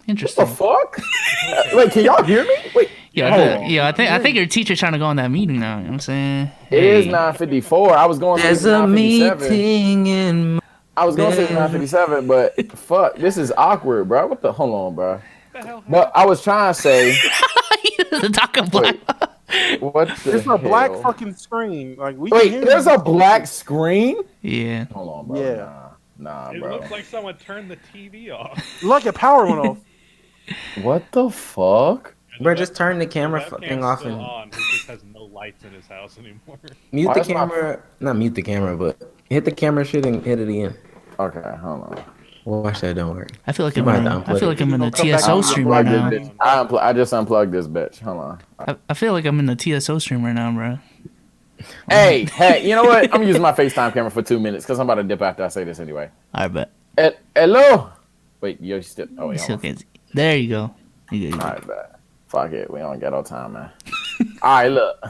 Interesting. What the fuck? Wait, can y'all hear me? Wait. I think your teacher's trying to go on that meeting now. You know what I'm saying? It is 9:54. I was going. There's a meeting in. I was gonna say 9:57, but fuck, this is awkward, bro. Hold on, bro. But I was trying to say. Talking black. What the It's a hell? black fucking screen. Like there's a black screen? Yeah. Hold on, bro. Yeah. Nah, It bro. looks like someone turned the TV off. Like a power went off. What the fuck? Bro, just turn the camera webcam's thing off still and on. He just has no lights in his house anymore. mute Why the is my- camera. Not mute the camera, but hit the camera shit and hit it again. Okay, hold on. Watch that don't work. I feel like You I'm might in, have to I feel unplug like I'm in the Come back TSO on. stream right Unplug now. this bitch. I just unplugged this bitch. Hold on. I feel like I'm in the TSO stream right now, bro. Hey, you know what? I'm using my FaceTime camera for 2 minutes because I'm about to dip after I say this anyway. I bet. Hello? Wait, you're still. Oh, wait. Still Hold on. can't see. There you go. You good. All right, bet. Fuck it. We don't get no time, man. All right, look.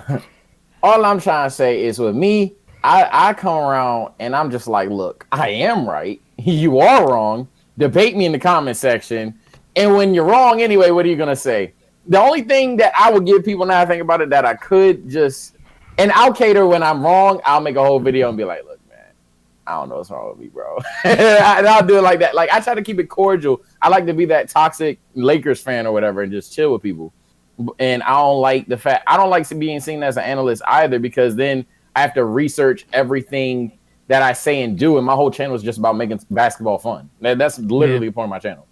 All I'm trying to say is with me, I come around and I'm just like, look, I am right. You are wrong. Debate me in the comment section. And when you're wrong anyway, what are you going to say? The only thing that I would give people now I think about it that I could just, and I'll cater when I'm wrong, I'll make a whole video and be like, look, man, I don't know what's wrong with me, bro. And I'll do it like that. Like, I try to keep it cordial. I like to be that toxic Lakers fan or whatever and just chill with people. And I don't like being seen as an analyst either, because then I have to research everything that I say and do. And my whole channel is just about making basketball fun. That's literally a part of my channel.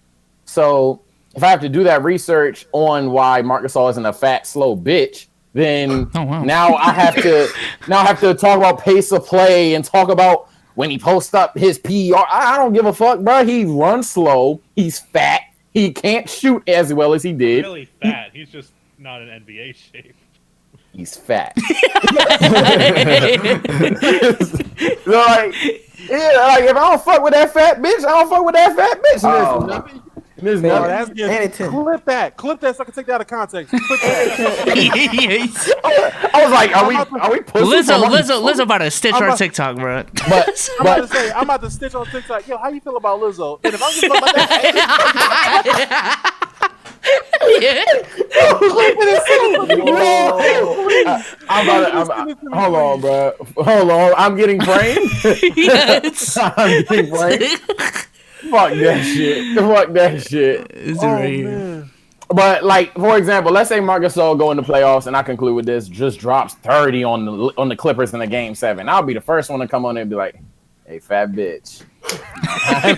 So if I have to do that research on why Marc Gasol isn't a fat, slow bitch, then now I have to talk about pace of play and talk about when he posts up his PR. I don't give a fuck, bro. He runs slow. He's fat. He can't shoot as well as he did. Really fat. He's just not in NBA shape. He's fat. Like if I don't fuck with that fat bitch, I don't fuck with that fat bitch. There's Oh, nothing. that's good. Clip that so I can take that out of context. Clip that. I was like, are we pussy? Lizzo about to stitch our TikTok, bro. But I'm about to stitch on TikTok. Yo, how you feel about Lizzo? And if I'm gonna about that, Yeah. Hold on, bro. Hold on. I'm getting framed. Yes. I'm getting framed. Fuck that shit. Fuck that shit. It's Oh right here. man. But like, for example, let's say Marc Gasol go in the playoffs, and I conclude with this: just drops 30 on the Clippers in the game 7. I'll be the first one to come on there and be like, "Hey, fat bitch." I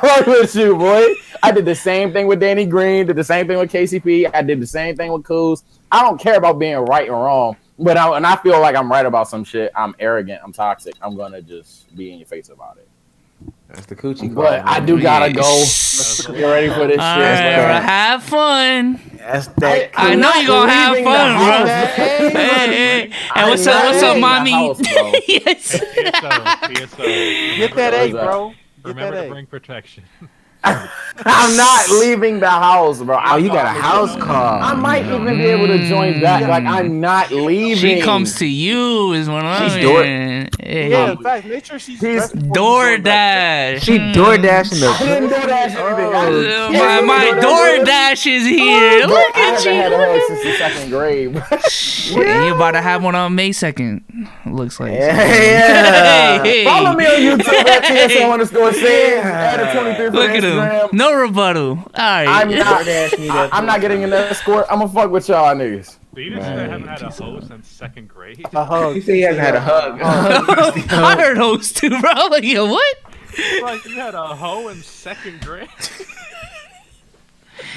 fuck with you, boy. I did the same thing with Danny Green. Did the same thing with KCP. I did the same thing with Kuz. I don't care about being right or wrong, but I feel like I'm right about some shit. I'm arrogant. I'm toxic. I'm gonna just be in your face about it. That's the coochie. But I do gotta go. Get ready for this All shit. right, bro. bro. Have fun. That's that. I know you're gonna have leaving the fun, bro. house. Hey. And what's I'm up, not leaving the mommy? house, bro. Yes. PSO. Get that A, bro. Get Remember that to A. bring protection. I'm not leaving the house, bro. Oh, you got a house call. I might even be able to join back. Like, I'm not leaving. She comes to you is what I'm She's door- hearing. Hey. Yeah, in fact, make sure she's dressed before you go back. DoorDash. She door dashing I didn't the. do that anything. My DoorDash is here. Bro, Look I at haven't had a you. hug since the 2nd grade. bro. Yeah, you about to have one on May 2nd. Looks like. Yeah. Hey. Follow me on YouTube at TSO_Sins. Add a 23 for Look at Instagram. him. No rebuttal. All right. I'm not getting an escort. I'm gonna fuck with y'all niggas. So you just said I haven't had a hoe since 2nd grade? A hug. You say he hasn't had a hug. I heard host too, bro. Like, yo, what? Like you had a hoe in 2nd grade?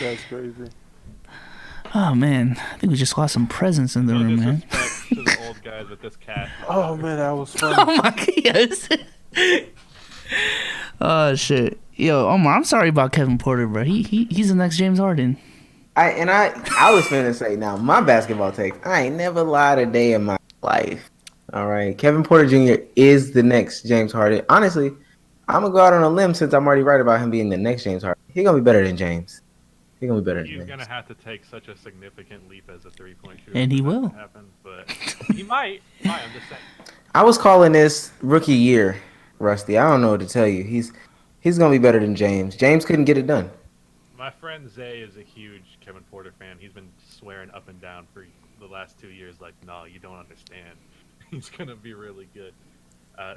That's crazy. Oh man, I think we just lost some presence in the No room, man. disrespect to the old guys with this cat. Oh man, that was Oh funny. my god. Yes. Oh shit. Yo, Omar, I'm sorry about Kevin Porter, bro. He's the next James Harden. I was finna say now my basketball take. I ain't never lied a day in my life. All right, Kevin Porter Jr. is the next James Harden. Honestly, I'm gonna go out on a limb since I'm already right about him being the next James Harden. He's gonna be better than James. He's gonna be better than He's James. gonna have to take such a significant leap as a 3-point shooter. And he for that will. to happen, but he might. I'm just saying. I was calling this rookie year, Rusty. I don't know what to tell you. He's gonna be better than James. James couldn't get it done. My friend Zay is a huge Kevin Porter fan. He's been swearing up and down for the last 2 years, like, no, you don't understand. He's gonna be really good.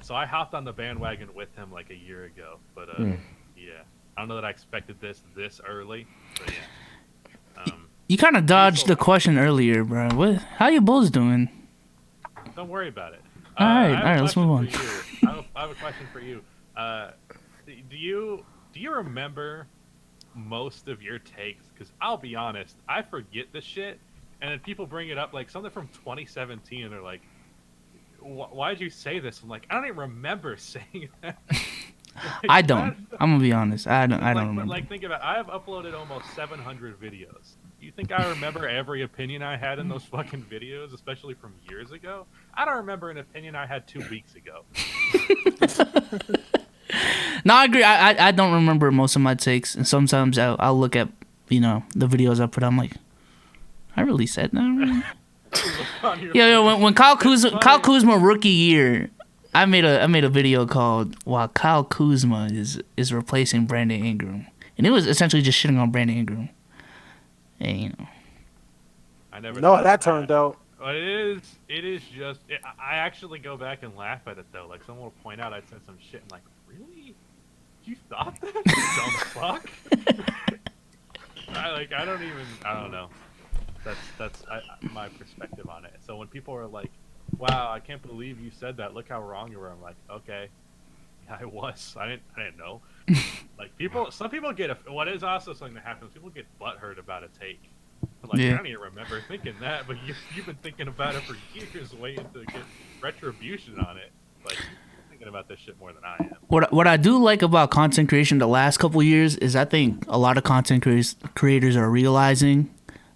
So I hopped on the bandwagon with him like a year ago, but yeah, I don't know that I expected this early, but yeah. You kind of dodged the question earlier, bro. What? How you Bulls doing? Don't worry about it. All right, I have a all right, let's question move on. for you. I have a question for you. Do you remember most of your takes? Because I'll be honest, I forget the shit, and then people bring it up like something from 2017, and they're like, "Why'd you say this?" I'm like, I don't even remember saying that. I don't. I'm gonna be honest. I don't But remember. like, think about it. I have uploaded almost 700 videos. You think I remember every opinion I had in those fucking videos, especially from years ago? I don't remember an opinion I had 2 weeks ago. No, I agree. I don't remember most of my takes, and sometimes I'll look at the videos I put. I'm like, I really said that. Yo, when Kyle Kuzma rookie year, I made a video called "While Kyle Kuzma is replacing Brandon Ingram," and it was essentially just shitting on Brandon Ingram. And I never. No, thought that turned out. But it is just. I actually go back and laugh at it though. Like someone will point out I said some shit. I'm like, really? You thought that? You dumb fuck. I don't know. That's my perspective on it. So when people are like, "Wow, I can't believe you said that. Look how wrong you were." I'm like, okay, yeah, I was. I didn't know. Like some people get what is also something that happens. People get butthurt about a take. Like, Yeah. I don't even remember thinking that, but you've been thinking about it for years, waiting to get retribution on it. Like, you're thinking about this shit more than I am. what I do like about content creation the last couple years is I think a lot of content creators are realizing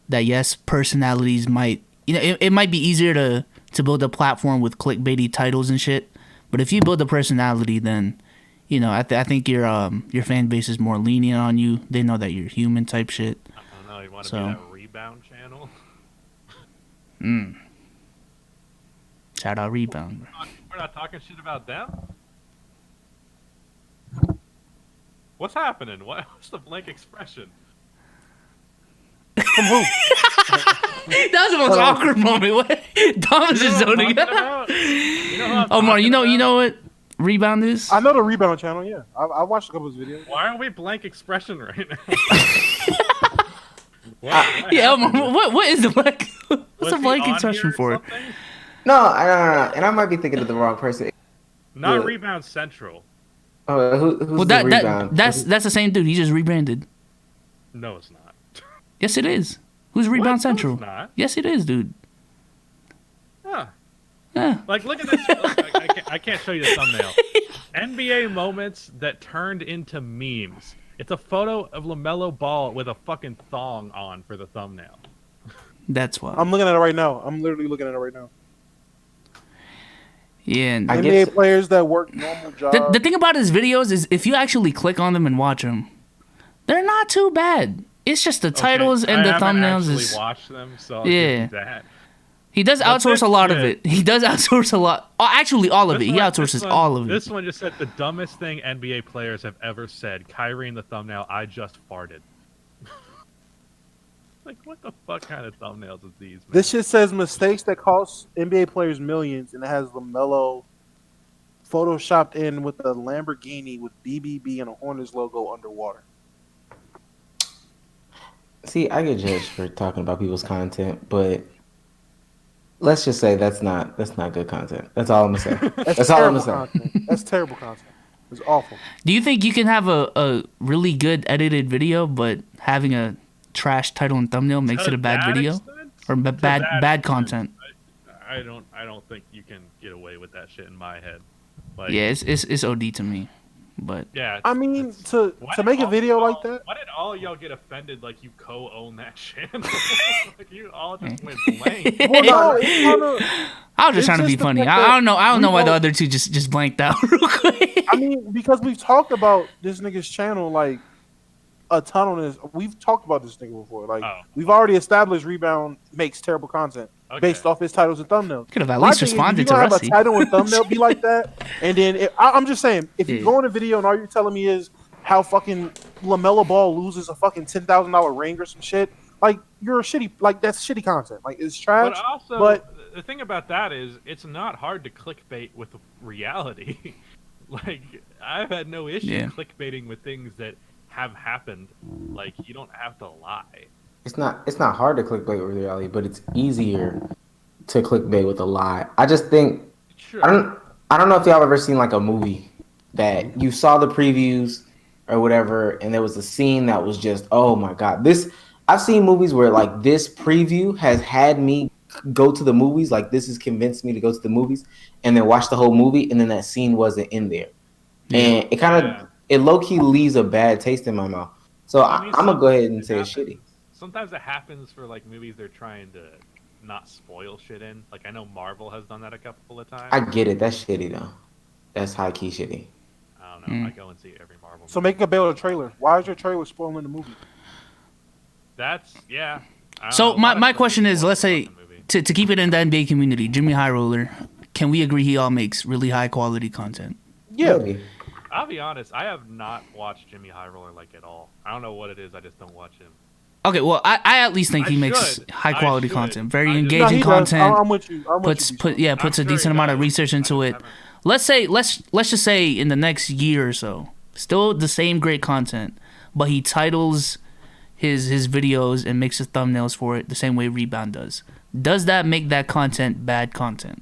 that yes, personalities might it might be easier to build a platform with clickbaity titles and shit, but if you build a personality, then I think your fan base is more lenient on you. They know that you're human type shit. I don't know. You want to So- be that rebound channel? Shout out Rebound. We're not talking shit about them. What's happening? What's the blank expression? From who? That was the most awkward moment. What? Dom is just zoning out. Omar, you know what Rebound is? I know the Rebound channel. Yeah, I watched a couple of his videos. Why aren't we blank expression right now? Yeah, Omar, what is the blank? What's the blank expression for? No, and I might be thinking of the wrong person. Not Rebound Central. Who's the Rebound? That's the same dude. He just rebranded. No, it's not. Yes, it is. Who's Rebound Central? No, it's not. Yes, it is, dude. Huh. Yeah. Like, look at this. I can't show you the thumbnail. NBA moments that turned into memes. It's a photo of LaMelo Ball with a fucking thong on for the thumbnail. That's why. I'm looking at it right now. I'm literally looking at it right now. Yeah. And NBA players that work normal jobs. the thing about his videos is if you actually click on them and watch them, they're not too bad. It's just the titles and the thumbnails. I haven't watched them, so I'll yeah. give you that. He does outsource a lot of it. He does outsource a lot. Actually, all of it. He outsources all of it. This one just said the dumbest thing NBA players have ever said. Kyrie in the thumbnail, I just farted. Like, what the fuck kind of thumbnails is these, man? This shit says mistakes that cost NBA players millions, and it has LaMelo photoshopped in with a Lamborghini with BBB and a Hornets logo underwater. See, I get judged for talking about people's content, but let's just say that's not good content. That's all I'm gonna say. That's all I'm gonna say. That's terrible content. It's awful. Do you think you can have a really good edited video, but having a trash title and thumbnail makes it a bad video or bad content? I don't think you can get away with that shit in my head. Like, yeah, it's OD to me. But yeah, I mean, to make a video like that. Why did all y'all get offended? Like you co-own that channel? Like you all just went blank. Well, no, I was just trying to be funny. I don't know why the other two just blanked out real quick. I mean, because we've talked about this nigga's channel like a ton on this. We've talked about this nigga before. Like we've already established Rebound makes terrible content based off his titles and thumbnails. Could have at least responded to Rusty. Rusty. Have a title and thumbnail be like that, and then I'm just saying, if you go in a video and all you're telling me is how fucking LaMelo Ball loses a fucking $10,000 ring or some shit, like you're a shitty. Like that's shitty content. Like it's trash. But also, the thing about that is, it's not hard to clickbait with reality. Like I've had no issue clickbaiting with things that have happened. Like you don't have to lie. It's not hard to clickbait with reality, but it's easier to clickbait with a lie. I just think I don't know if y'all ever seen like a movie that you saw the previews or whatever, and there was a scene that was just, oh my god. I've seen movies where like this preview has had me go to the movies, like this has convinced me to go to the movies and then watch the whole movie, and then that scene wasn't in there. And it kind of it low-key leaves a bad taste in my mouth. So I'm gonna go ahead and say it's shitty. Sometimes it happens for like movies they're trying to not spoil shit in. Like I know Marvel has done that a couple of times. I get it. That's shitty though. That's high-key shitty. I don't know. I go and see every Marvel movie. So make a bail a trailer. Why is your trailer spoiling the movie? That's So my question is, let's say to keep it in the NBA community, Jimmy High Roller, can we agree he all makes really high quality content? Yeah. Maybe. I'll be honest. I have not watched Jimmy High Roller like at all. I don't know what it is. I just don't watch him. Okay, well, I at least think he makes high quality content, very engaging No, he content. does. I'm with you. Puts a decent amount of research into it. Let's just say in the next year or so, still the same great content, but he titles his videos and makes his thumbnails for it the same way Rebound does. Does that make that content bad content?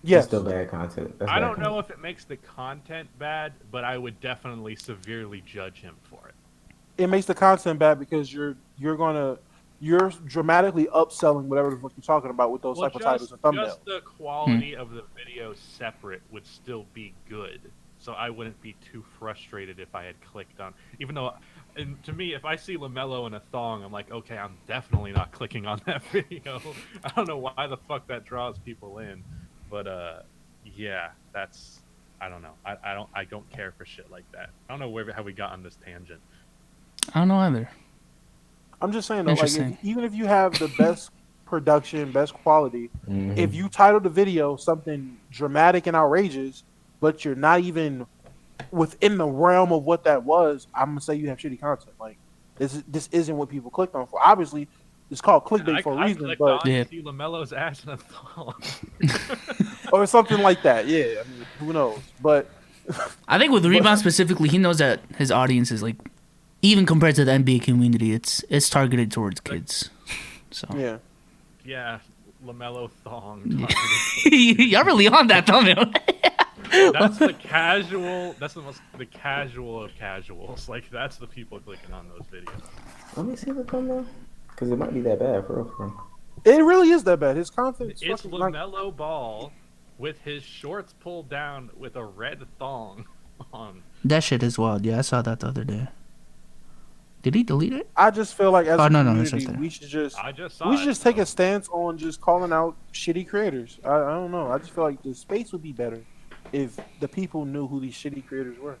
Yes. It's still bad content. I don't know if it makes the content bad, but I would definitely severely judge him for it. It makes the content bad because you're dramatically upselling whatever the fuck you're talking about with those type of titles and thumbnails. Just the quality of the video separate would still be good, so I wouldn't be too frustrated if I had clicked on. Even though, and to me, if I see LaMelo in a thong, I'm like, okay, I'm definitely not clicking on that video. I don't know why the fuck that draws people in, but yeah, that's I don't know. I don't care for shit like that. I don't know how we got on this tangent. I don't know either. I'm just saying though, like even if you have the best production, best quality, if you title the video something dramatic and outrageous, but you're not even within the realm of what that was, I'm gonna say you have shitty content. Like this isn't what people clicked on for. Obviously, it's called clickbait for a I reason, clicked but on Yeah. to see LaMelo's ass in a thong. or something like that. Yeah, I mean, who knows? But I think with Rebound specifically, he knows that his audience is like, even compared to the NBA community, it's targeted towards kids. So yeah, Yeah, LaMelo thong. y'all really on that thumbnail. That's the casual. That's the casual of casuals. Like that's the people clicking on those videos. Let me see the thumbnail, because it might be that bad for real. it really is that bad. His content is It's fucking like, LaMelo Ball with his shorts pulled down with a red thong on. That shit is wild. Yeah, I saw that the other day. Did he delete it? I just feel like as Oh, a no, it's community, right there. we should just I just saw we it, should just take so- a stance on just calling out shitty creators. I don't know. I just feel like the space would be better if the people knew who these shitty creators were.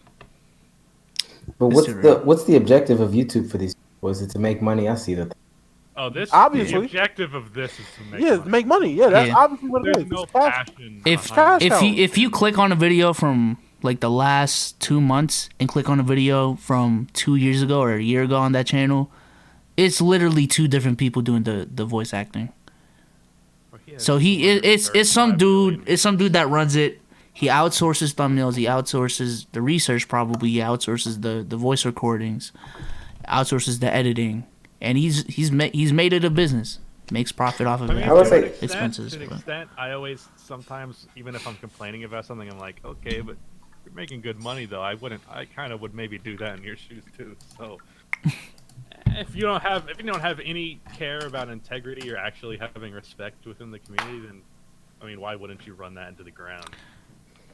But what's the objective of YouTube for these people? Is it to make money? I see that. Oh, this Obviously. the objective of this is to make Yeah, money. make money. Yeah, that's Yeah. obviously what it There's is. no It's cash. passion. If behind it. if you click on a video from like the last 2 months and click on a video from 2 years ago or a year ago on that channel, it's literally two different people doing the voice acting. So it's some dude that runs it. He outsources thumbnails. He outsources the research. Probably he outsources the voice recordings, outsources the editing, and he's made it a business. Makes profit off of I it. mean, I would to say- an expenses, To an but- extent, I always sometimes, even if I'm complaining about something, I'm like, okay, but you're making good money though. I kind of would maybe do that in your shoes too. So if you don't have any care about integrity or actually having respect within the community, then I mean, why wouldn't you run that into the ground?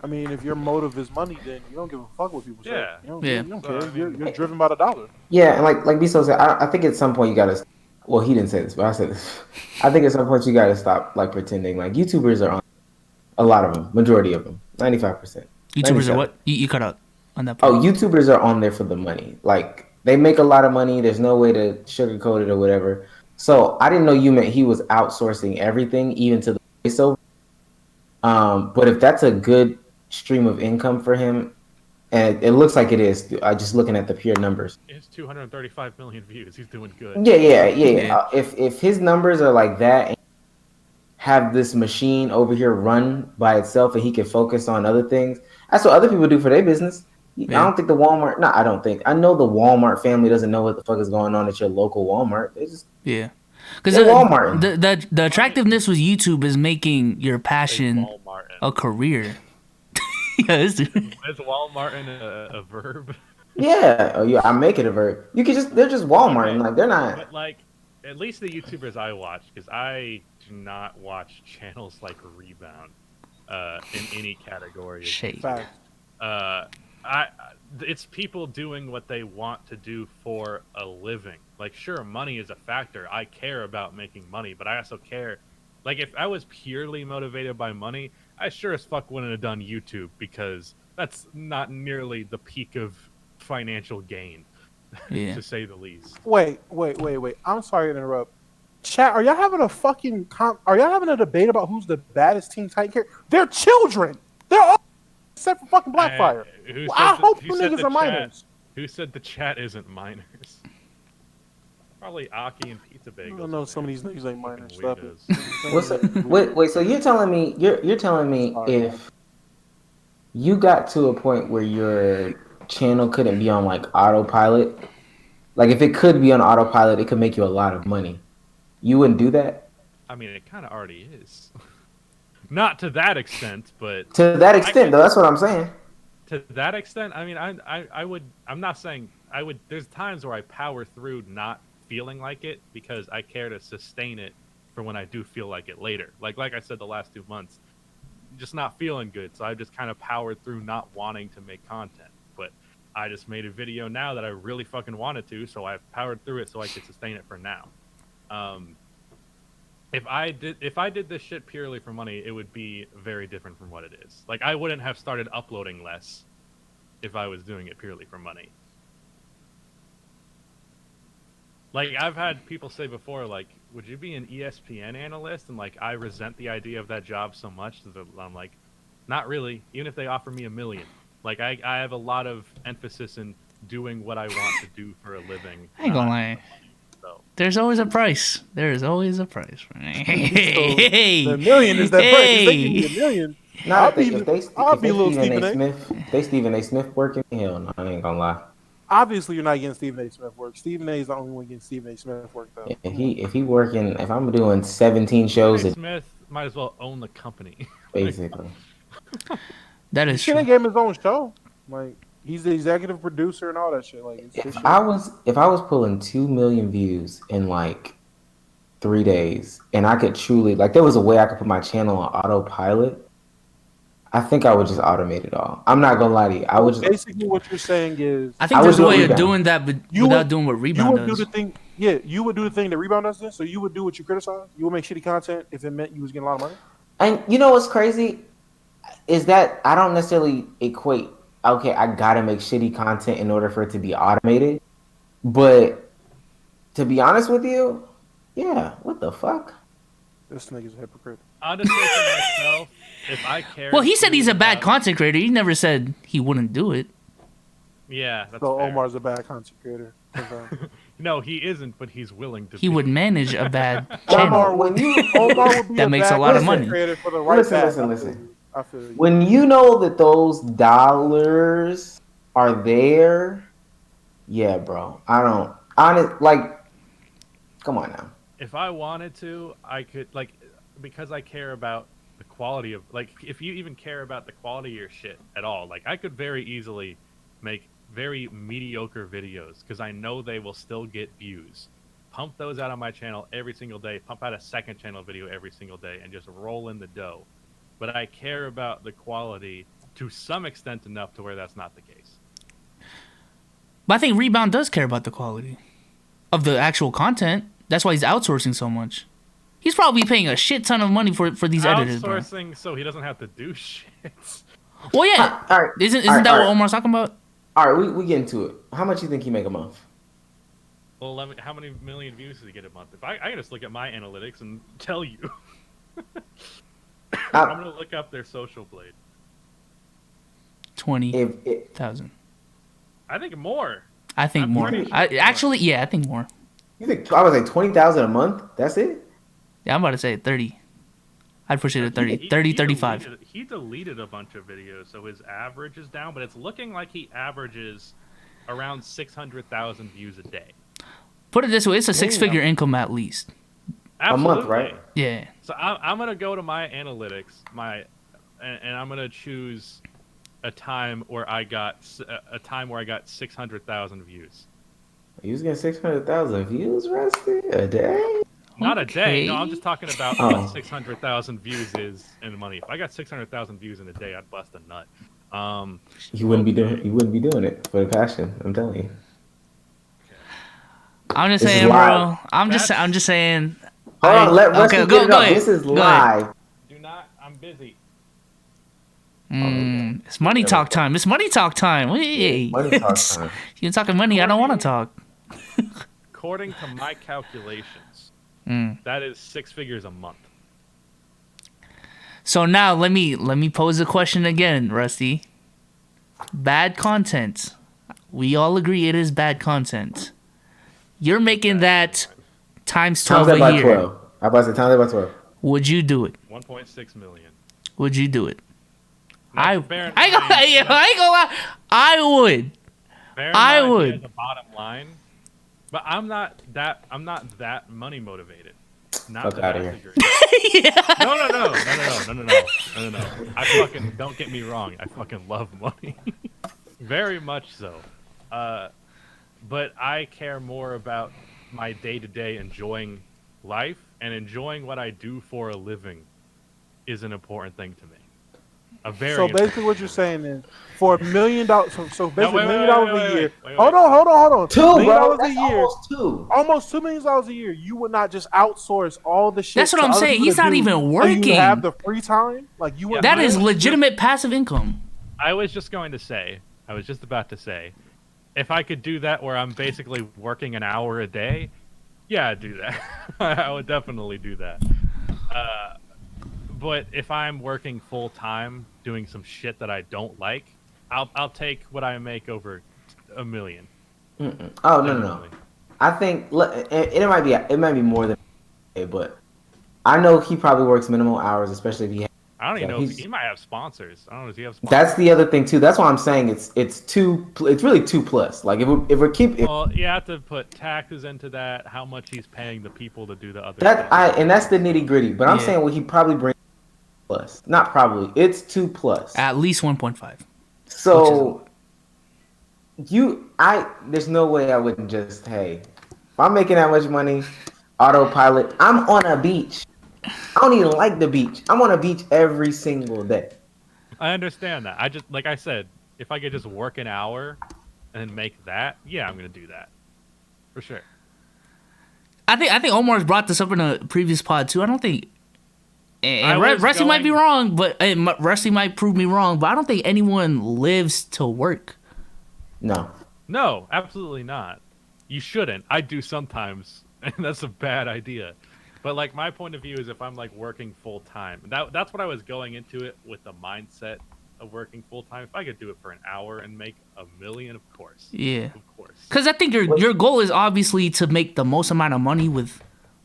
I mean, if your motive is money, then you don't give a fuck what people say. Yeah. You don't, Yeah. you don't So, care. I You're, mean- you're driven by the dollar. Yeah, and like Biso said, I think at some point you gotta. Well, he didn't say this, but I said this. I think at some point you gotta stop like pretending. Like YouTubers are on a lot of them, majority of them, 95%. YouTubers 97. are what? You cut out on that Oh, part. YouTubers are on there for the money. Like they make a lot of money. There's no way to sugarcoat it or whatever. So I didn't know you meant he was outsourcing everything, even to the voiceover. But if that's a good stream of income for him, and it looks like it is, just looking at the pure numbers. It's 235 million views. He's doing good. Yeah. If his numbers are like that, and have this machine over here run by itself, and he can focus on other things. That's what other people do for their business. I Yeah. don't think the Walmart. No, I don't think. I know the Walmart family doesn't know what the fuck is going on at your local Walmart. They just Yeah, because They're Walmart. the attractiveness with YouTube is making your passion Walmart. a career. Yeah, this dude. Is Walmart a verb? yeah. Oh, yeah. I make it a verb. You can just. They're just Walmart. Okay. Like they're not. But like, at least the YouTubers I watch, because I do not watch channels like Rebound in any category. of Shade. Fact. It's people doing what they want to do for a living. Like, sure, money is a factor. I care about making money, but I also care. Like, if I was purely motivated by money, I sure as fuck wouldn't have done YouTube because that's not nearly the peak of financial gain, Yeah. to say the least. Wait. I'm sorry to interrupt. Chat, are y'all having a fucking are y'all having a debate about who's the baddest Teen Titan character? They're children. They're all except for fucking Blackfire. Who Well, I said hope who you said niggas the are minors. Who said the chat isn't minors? Probably Aki and Pizza Bagels. I don't know. Some of these niggas ain't minors. Stop it. What's up? Wait. So you're telling me if you got to a point where your channel couldn't be on like autopilot, like if it could be on autopilot, it could make you a lot of money. You wouldn't do that? I mean, it kind of already is. Not to that extent, but To that extent, though, that's what I'm saying. to that extent, I mean, I would. I'm not saying I would. There's times where I power through not feeling like it because I care to sustain it for when I do feel like it later. Like I said, the last 2 months, just not feeling good. So I've just kind of powered through not wanting to make content. But I just made a video now that I really fucking wanted to, so I've powered through it so I could sustain it for now. If I did this shit purely for money, it would be very different from what it is. Like, I wouldn't have started uploading less if I was doing it purely for money. Like, I've had people say before, like, would you be an ESPN analyst? And, like, I resent the idea of that job so much that I'm like, not really. Even if they offer me $1 million. Like I have a lot of emphasis in doing what I want to do for a living. I ain't gonna not lie. the money. So There's always a price. There is always a price. Hey, The million is that price. If they give me hey. $1 million, Not I'll if be they a little Stephen Stephen A. A. Smith. If they Stephen A. Smith working, hell no, I ain't gonna lie. Obviously, you're not getting Stephen A. Smith work. Stephen A. is the only one getting Stephen A. Smith work, though. If he working, if I'm doing 17 shows, Stephen A. Smith might as well own the company. basically. That is Shit, true. they gave him his own show. Like, he's the executive producer and all that shit. Like, it's his If shit. I was pulling 2 million views in like 3 days, and I could truly like, there was a way I could put my channel on autopilot. I think I would just automate it all. I'm not gonna lie to you. I would just Basically, what you're saying is, I think I there's would a do way Rebound. of doing that, but You without would- doing what you Rebound would do does. the thing. Yeah, you would do the thing that Rebound does. Then, so you would do what you criticize. You would make shitty content if it meant you was getting a lot of money. And you know what's crazy is that I don't necessarily equate. Okay, I gotta make shitty content in order for it to be automated. But to be honest with you, yeah, what the fuck? This nigga's a hypocrite. Honestly, for myself, if I care. Well, he said he's a bad about- content creator. He never said he wouldn't do it. Yeah, that's So fair. Omar's a bad content creator. No, he isn't, but he's willing to. He be. would manage a bad Omar, channel. when you Omar would be That a makes bad a lot of content money. creator for the right Listen, back. listen, I listen. feel you. I feel you. when you know that those dollars are there, yeah, bro. I don't like. Come on now. If I wanted to, I could because I care about the quality of if you even care about the quality of your shit at all, I could very easily make very mediocre videos because I know they will still get views. Pump those out on my channel every single day. Pump out a second channel video every single day and just roll in the dough. But I care about the quality to some extent enough to where that's not the case. But I think Rebound does care about the quality of the actual content. That's why he's outsourcing so much. He's probably paying a shit ton of money for these editors, bro. Outsourcing so he doesn't have to do shit. Well, yeah. All right. Isn't All right, that all what right. Omar's talking about? All right, we get into it. How much you think he make a month? Well, how many million views does he get a month? If I can just look at my analytics and tell you. I'm gonna look up their social blade. 20,000. If I think more. I think I'm more. pretty sure I more. actually, yeah, I think more. you think I was like 20,000 a month? That's it? Yeah, I'm about to say 30. I'd push it to 30, He 30, 35. He deleted a bunch of videos, so his average is down, but it's looking like he averages around 600,000 views a day. Put it this way, it's a six-figure income at least. Absolutely. A month, right? Yeah. So I'm gonna go to my analytics, and I'm gonna choose a time where I got 600,000 views. You was getting 600,000 views, Rusty, a day? Not a day. No, Okay. I'm just talking about Oh. what 600,000 views is in money. If I got 600,000 views in a day, I'd bust a nut. You wouldn't be doing it for the passion. I'm telling you. I'm just This is saying, bro. live. I'm just saying. Hold on, let Rusty okay, get it go up. ahead. This is Go ahead. live. Do not. I'm busy. It's money talk time. It's money talk time. Hey. Money talk time. You're talking money. I don't want to talk. According to my calculations, Mm. that is 6 figures a month. So now let me pose a question again, Rusty. Bad content. We all agree it is bad content. You're making that times 12 Times that a by year. 12. I about to say times that by 12. Would you do it? 1.6 million. Would you do it? Now, I bear in ain't gonna mind- lie. I would. bear in I mind would. he has a bottom line, but I'm not that money motivated. Not Fuck to outta that here. degree. Yeah. No. I fucking don't get me wrong. I fucking love money, very much so. But I care more about my day-to-day enjoying life and enjoying what I do for a living is an important thing to me. A very So important basically, what you're saying is, for $1 million, so basically wait, $1 million wait, a wait, year. wait. Hold on. Two, $1 million bro. a That's year. almost two. Almost $2 million a year. You would not just outsource all the shit. That's what to I'm other saying. people He's to not do, even so you working. have the free time. Like you. Yeah, That I is was legitimate passive income. I was just about to say, if I could do that where I'm basically working an hour a day, yeah, I'd do that. I would definitely do that. But if I'm working full time doing some shit that I don't like, I'll take what I make over $1 million. Mm-mm. Oh no. I think it might be more than, but I know he probably works minimal hours, especially if he has. I don't even know if he might have sponsors. I don't know if he has sponsors. That's the other thing too. That's why I'm saying it's really 2+. Like if we're well, you have to put taxes into that. How much he's paying the people to do the other. And that's the nitty gritty. But I'm saying he probably brings plus. Not probably. It's 2+. At least 1.5. So there's no way I wouldn't just, hey, if I'm making that much money, autopilot. I'm on a beach. I don't even like the beach. I'm on a beach every single day. I understand that. I just, like I said, if I could just work an hour and make that, yeah, I'm gonna do that for sure. I think Omar's brought this up in a previous pod too. I don't think, and Rusty might be wrong, but Rusty might prove me wrong. But I don't think anyone lives to work. No, absolutely not. You shouldn't. I do sometimes, and that's a bad idea. But like my point of view is if I'm like working full time, that's what I was going into it with the mindset of working full time. If I could do it for an hour and make $1 million, of course. Yeah. Of course. Because I think your goal is obviously to make the most amount of money with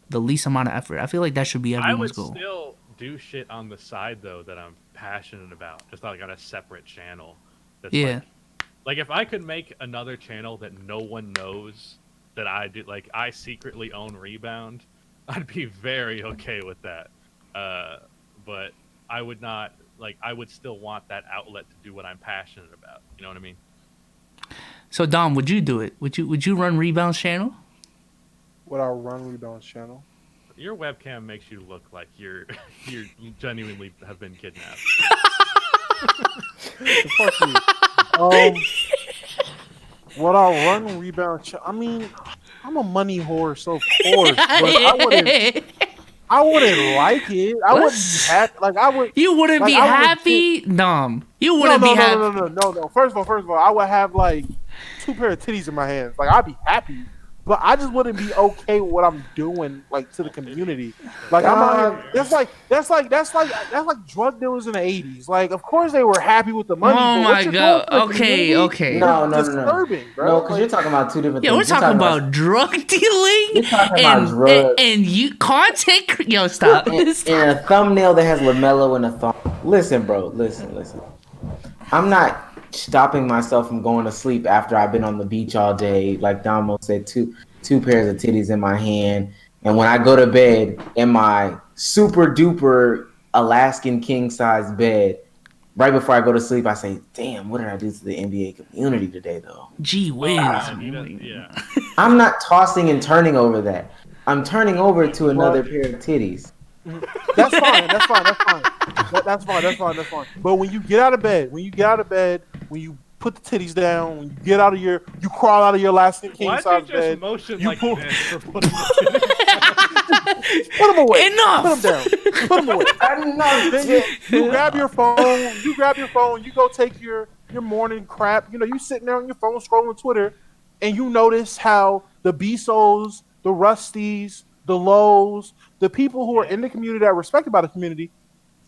the least amount of effort. I feel like that should be everyone's goal. I would still do shit on the side though that I'm passionate about, just like on a separate channel. That's like if I could make another channel that no one knows that I do, like I secretly own Rebound, I'd be very okay with that. But I would not, like, I would still want that outlet to do what I'm passionate about. You know what I mean? So Dom, would you do it? Would you run Rebound's channel? Would I run Rebound's channel? Your webcam makes you look like you genuinely have been kidnapped. Fuck you. Would I run Rebound? I mean, I'm a money whore, so of course. But I wouldn't like it. I wouldn't be happy. Like I would. You wouldn't be happy, Dom. You wouldn't be happy. No. First of all, I would have like 2 pair of titties in my hands. Like I'd be happy, but I just wouldn't be okay with what I'm doing, like to the community. Like that's like drug dealers in the '80s. Like, of course they were happy with the money. Oh my god. Okay. No. Disturbing, bro. No, because you're talking about 2 different things. Yeah, we're talking about drug dealing. You're talking about drugs. And you content. Yo, stop. And a thumbnail that has LaMelo in a thumb. Listen, bro. Listen. I'm not stopping myself from going to sleep after I've been on the beach all day. Like Damo said, two pairs of titties in my hand. And when I go to bed in my super duper Alaskan king size bed, right before I go to sleep, I say, damn, what did I do to the NBA community today, though? Gee whiz. Yeah. I'm not tossing and turning over that. I'm turning over to another pair of titties. That's fine. But when you get out of bed, when you put the titties down, when you crawl out of your Alaskan king size bed. Motion you like pull, this for putting the put them away. Enough. Put them down. Put them away. Then you grab your phone. You go take your morning crap. You know, you sitting there on your phone scrolling Twitter, and you notice how the Bezos, the Rusties, the Lows, the people who are in the community that are respected by the community,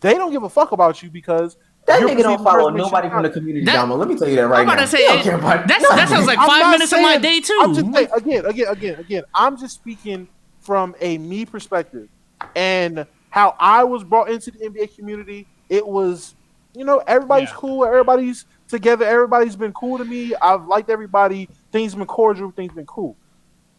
they don't give a fuck about you because that nigga don't follow nobody from the community, Damo. Let me tell you that right now. I'm about to say, that sounds like 5 minutes of my day too. I'm just saying, again. I'm just speaking from a me perspective and how I was brought into the NBA community. It was, everybody's cool, everybody's together, everybody's been cool to me. I've liked everybody. Things have been cordial. Things have been cool.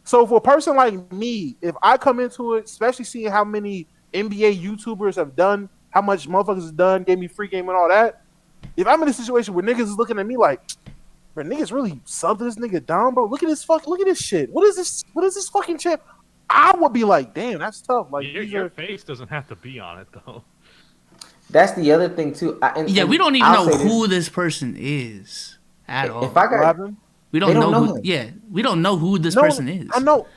So for a person like me, if I come into it, especially seeing how many NBA YouTubers have done, how much motherfuckers have done, gave me free game and all that, if I'm in a situation where niggas is looking at me like, bro, niggas really subbed this nigga down, bro. Look at this shit. What is this fucking shit? I would be like, damn, that's tough. Like your face doesn't have to be on it though. That's the other thing too. We don't even know who this person is at all. If I got, we don't know who. Yeah, we don't know who this person is. I know.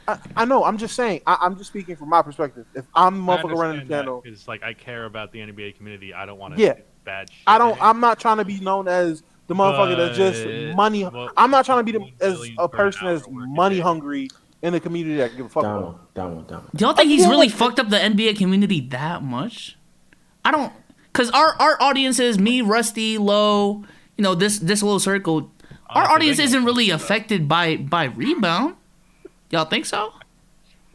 I'm just saying. I'm just speaking from my perspective. If I'm motherfucker running the channel, it's like I care about the NBA community. I don't want to do bad shit. I'm not trying to be known as the motherfucker that's just money. I'm not trying to be as a person that's money hungry in the community that give a fuck about. Don't. Do y'all think he's really fucked up the NBA community that much? I don't, cause our audience is me, Rusty, Low, this little circle, our Honestly, audience they isn't know really something, affected by rebound. Y'all think so?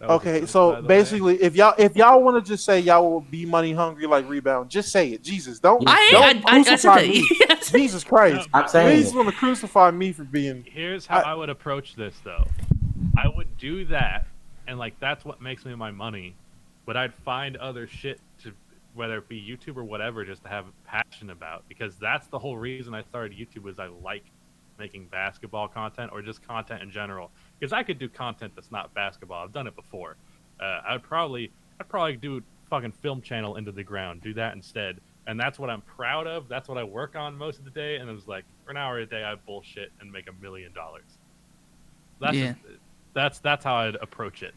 That was Okay, just, so by the way. basically, if y'all want to just say y'all will be money hungry like Rebound, just say it. Jesus, don't I said crucify that. me. Yes. Jesus Christ, I'm saying please it. want to crucify me for being. Here's how I would approach this, though. I would do that, and like that's what makes me my money. But I'd find other shit to, whether it be YouTube or whatever, just to have passion about, because that's the whole reason I started YouTube. Was I like making basketball content or just content in general? Because I could do content that's not basketball. I've done it before. I'd probably do fucking film channel into the ground, do that instead, and that's what I'm proud of. That's what I work on most of the day, and it was like for an hour a day I bullshit and make $1 million. That's how I'd approach it.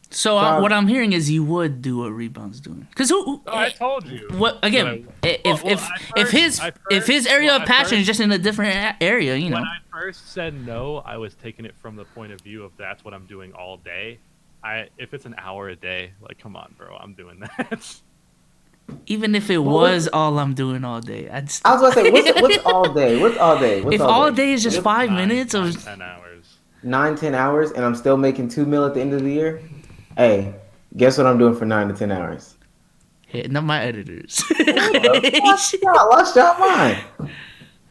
So what I'm hearing is you would do what Rebound's doing. Because I told you. What again? If his area of passion is just in a different area, When I first said no, I was taking it from the point of view of that's what I'm doing all day. If it's an hour a day, like come on, bro, I'm doing that. Even if it was all I'm doing all day, I was gonna say, what's all day? What's all day? If all day is just 5 minutes of 10 hours. 9-10 hours, and I'm still making $2 million at the end of the year. Hey, guess what I'm doing for 9 to 10 hours? hitting up my editors. Lost y'all mind.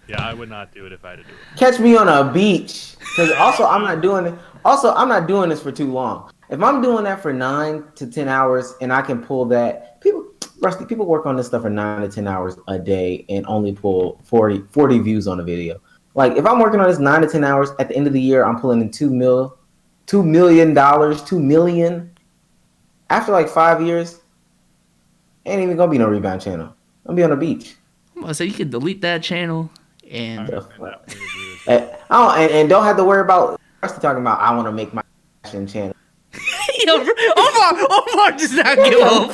Yeah, I would not do it if I had to do it. Catch me on a beach. Because also, I'm not doing it. Also, I'm not doing this for too long. If I'm doing that for 9 to 10 hours and I can pull that, people work on this stuff for 9 to 10 hours a day and only pull 40 views on a video. Like, if I'm working on this 9 to 10 hours, at the end of the year, I'm pulling in $2 million. After like 5 years, ain't even gonna be no rebound channel. I'm gonna be on the beach. I'm gonna say you can delete that channel and and don't have to worry about Rusty talking about I want to make my fashion channel. Yo, Omar does not give up.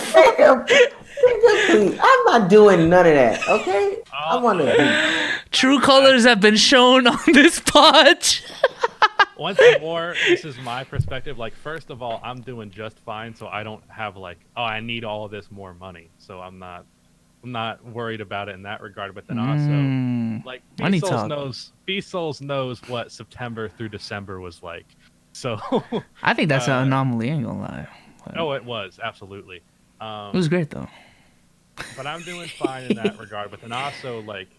I'm not doing none of that. Okay, I want to. True colors have been shown on this pod. Once more, this is my perspective. Like, first of all, I'm doing just fine, so I don't have like, oh, I need all of this more money. So I'm not worried about it in that regard. But then also, like, B-Souls knows what September through December was like. So I think that's an anomaly. I ain't gonna lie. Oh, it was absolutely. It was great though. But I'm doing fine in that regard. But then also, like,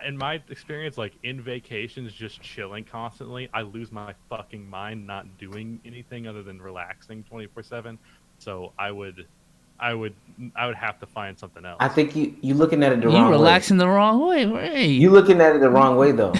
in my experience, like in vacations, just chilling constantly, I lose my fucking mind not doing anything other than relaxing 24/7. So I would have to find something else. I think you looking at it the wrong way. You relaxing the wrong way. You looking at it the wrong way though.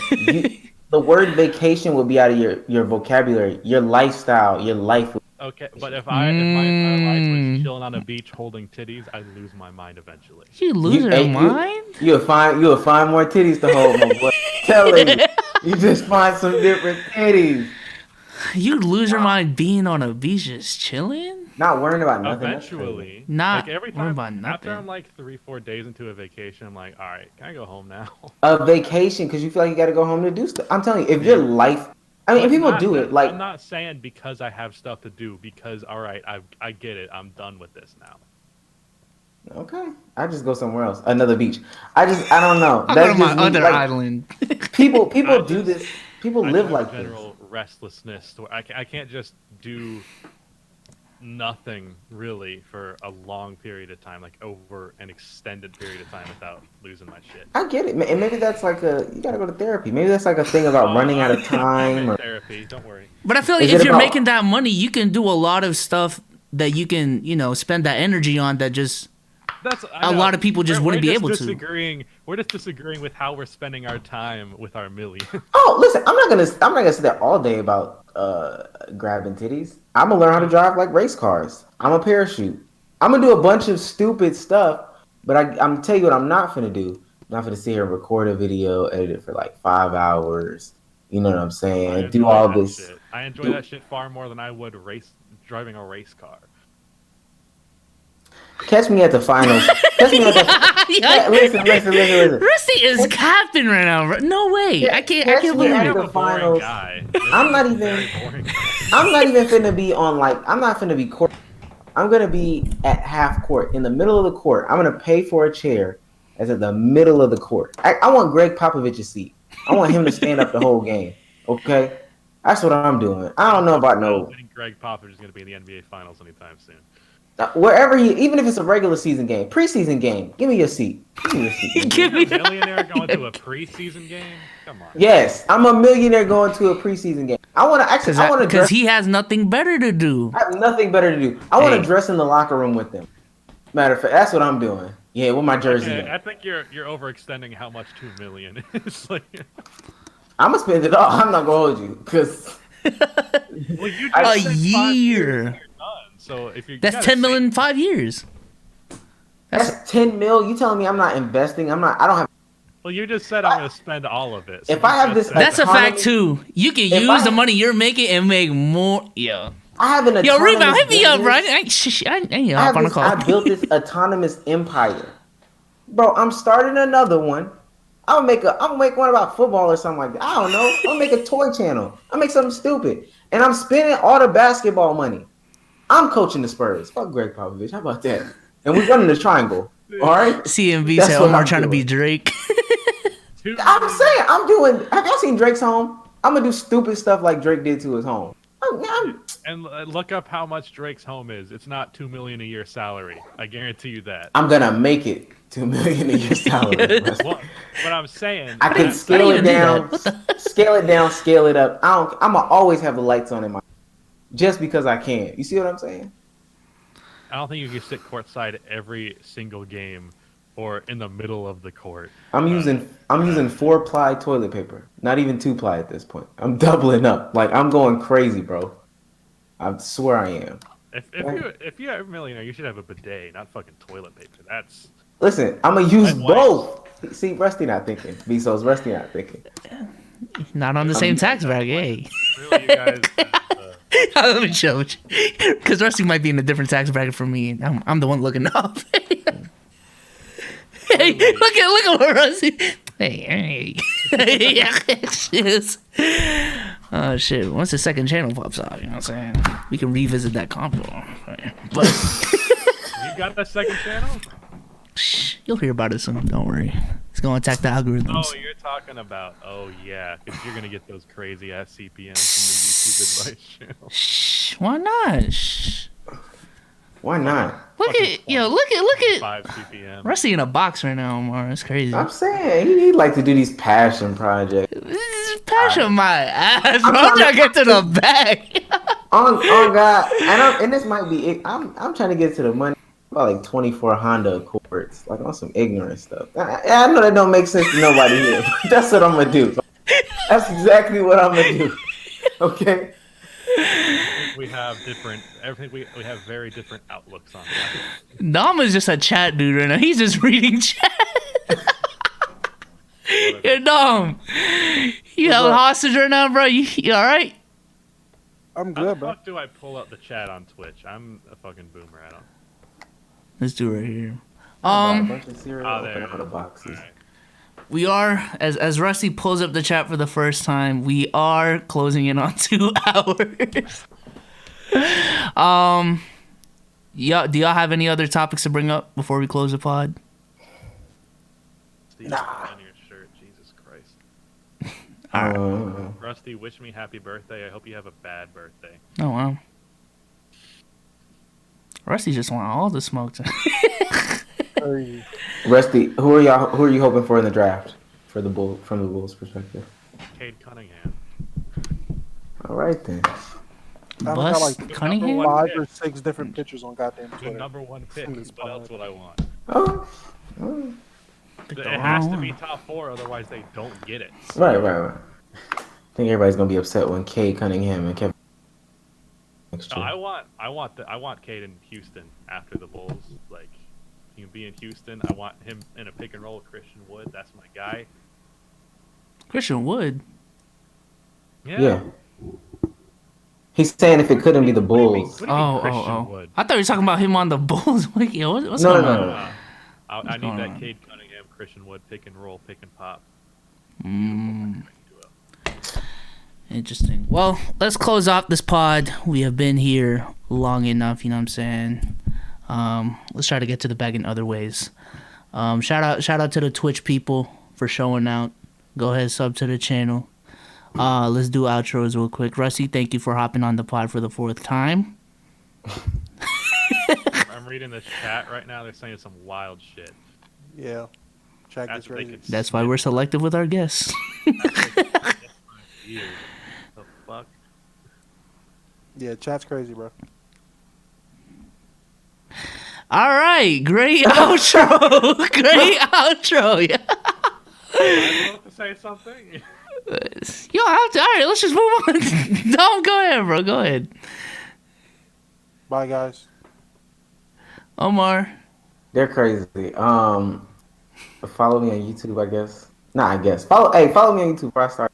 The word vacation will be out of your vocabulary, your lifestyle, your life. Okay, but if my life was chilling on a beach holding titties, I'd lose my mind eventually. You lose your mind? You'll find more titties to hold, my boy. Telling you, you just find some different titties. You lose your mind being on a beach just chilling? Not worrying about nothing. Eventually, not like every worrying time about nothing. after I'm like 3-4 days into a vacation, I'm like, all right, can I go home now? A vacation because you feel like you got to go home to do stuff. I'm telling you, if your life. I mean, people do it. Like, I'm not saying because I have stuff to do. Because all right, I get it. I'm done with this now. Okay, I just go somewhere else, another beach. I don't know. I'll That's go to just my other like, island. People do this. People live like this. General restlessness. I can't just do nothing really for a long period of time, like over an extended period of time, without losing my shit. I get it, and maybe that's like you gotta go to therapy. Maybe that's like a thing about running out of time. Or therapy, don't worry. But I feel like if you're making that money, you can do a lot of stuff that you can, spend that energy on that just a lot of people just wouldn't be able to. We're just disagreeing with how we're spending our time with our million. Oh, listen, I'm not gonna sit there all day about grabbing titties. I'm gonna learn how to drive like race cars. I'm a parachute. I'm gonna do a bunch of stupid stuff, but I'm tell you what I'm not gonna do. I'm not gonna sit here and record a video, edit it for like 5 hours. You know what I'm saying? Do all this. Shit. I enjoy that shit far more than I would driving a race car. Catch me at the finals. Listen. Rusty is capping right now. No way. I can't believe at it. the finals. I'm not even finna be on I'm not finna be court. I'm gonna be at half court in the middle of the court. I'm gonna pay for a chair that's at the middle of the court. I want Greg Popovich's seat. I want him to stand up the whole game. Okay? That's what I'm doing. I don't know about I no... don't think Greg Popovich is going to be in the NBA Finals anytime soon. Wherever even if it's a regular season game, preseason game, give me your seat. Give me your seat. Give me A millionaire going to a preseason game? Come on. Yes, I'm a millionaire going to a preseason game. I want to because he has nothing better to do. I have nothing better to do. I want to dress in the locker room with them. Matter of fact, that's what I'm doing. Yeah, with my jersey. I think you're overextending how much $2 million is. Like, I'm gonna spend it all. I'm not gonna hold you because well, you a just said 5 year. years, you're done. So if you That's $10 million in 5 years. that's 10 mil. You telling me I'm not investing? I don't have. Well, you just said I'm going to spend all of it. So If I have this, That's a autonomy, fact too. You can If use I- the money you're making and make more. Yeah. I have an Yo, autonomous rebound, hit me up, business. bro. I ain't I, up on the call. I built this autonomous empire, bro. I'm starting another one. I'm gonna make one about football or something like that. I don't know. I'm gonna make a toy channel. I'll make something stupid, and I'm spending all the basketball money. I'm coaching the Spurs. Fuck Greg Popovich. How about that? And we're running the triangle. All right. CMV That's said what Omar I'm trying to be doing. Drake. I'm saying I'm doing. Have y'all seen Drake's home? I'm gonna do stupid stuff like Drake did to his home. And look up how much Drake's home is. It's not $2 million a year salary. I guarantee you that. I'm gonna make it $2 million a year salary. What I'm saying, I can scale it down, scale it down, scale it up. I'm gonna always have the lights on in my, just because I can. You see what I'm saying? I don't think you can sit courtside every single game or in the middle of the court. I'm using 4-ply toilet paper, not even 2-ply at this point. I'm doubling up, like I'm going crazy, bro. I swear I am. If you're a millionaire, you should have a bidet, not fucking toilet paper. That's Listen, I'm gonna use My both. See, Rusty not thinking. Bezos, Rusty not thinking. Not on the same tax bracket. Hey. really, you guys. Let me chill. Because Rusty might be in a different tax bracket from me. I'm the one looking up. Hey, look at what Rusty. Hey. Oh shit! Once the second channel pops out, you know what I'm saying? We can revisit that combo. But You got a second channel? shh, you'll hear about it soon. Don't worry. It's gonna attack the algorithms. Oh, you're talking about. Oh yeah, because you're gonna get those crazy ass CPMs from the YouTube advice channel. Shh. Why not? Shh. Why not? Look at 5 CPM. Rusty in a box right now, Omar. That's crazy. I'm saying he like to do these passion projects. This is passion my ass, bro. I'm trying to get to the bag. On God, and this might be it. I'm trying to get to the money. About like 24 Honda Accords, like on some ignorant stuff. I know that don't make sense to nobody here, but that's what I'm gonna do. That's exactly what I'm gonna do. Okay. We have different. Everything we have very different outlooks on that. Dom is just a chat dude right now. He's just reading chat. You're Dom. You held hostage right now, bro. You all right? I'm How the good, bro. fuck do I pull up the chat on Twitch? I'm a fucking boomer. I don't. Let's do it right here. A bunch of cereal, there open it up the is. boxes. Alright. We are as Rusty pulls up the chat for the first time. We are closing in on 2 hours. Yeah. Do y'all have any other topics to bring up before we close the pod? Steve, on your shirt, Jesus Christ. All right. Rusty, wish me happy birthday. I hope you have a bad birthday. Oh wow. Rusty just want all the smoke. Crazy. Rusty, who are you hoping for in the draft for the from the Bulls perspective? Cade Cunningham. All right then. I've got Bust like Cunningham? 5 or 6 different pictures on goddamn The Twitter. number 1 pick. From this What else pod. would I want? Oh, It has to be top 4, otherwise they don't get it. right. I think everybody's gonna be upset when Cade Cunningham and Kevin. Next No, year. I want Cade in Houston after the Bulls. Like, he can be in Houston. I want him in a pick and roll with Christian Wood. That's my guy. Christian Wood. Yeah. He's saying if it couldn't be the Bulls. What do you mean Christian Oh. Wood? I thought you were talking about him on the Bulls. What's No, going no, on? no. I need going that on? Cade Cunningham, Christian Wood, pick and roll, pick and pop. Interesting. Well, let's close off this pod. We have been here long enough, you know what I'm saying? Let's try to get to the bag in other ways. Shout out to the Twitch people for showing out. Go ahead, sub to the channel. Let's do outros real quick. Rusty, thank you for hopping on the pod for the 4th time. I'm reading the chat right now. They're saying some wild shit. Yeah. Chat That's gets ready. That's why we're selective with our guests. The fuck? Yeah, chat's crazy, bro. All right, great outro. Great outro. Yeah. I want to say something. Yo, all right, let's just move on. No, go ahead, bro. Go ahead. Bye, guys. Omar. They're crazy. Follow me on YouTube, I guess. Nah, I guess. Follow me on YouTube before I start.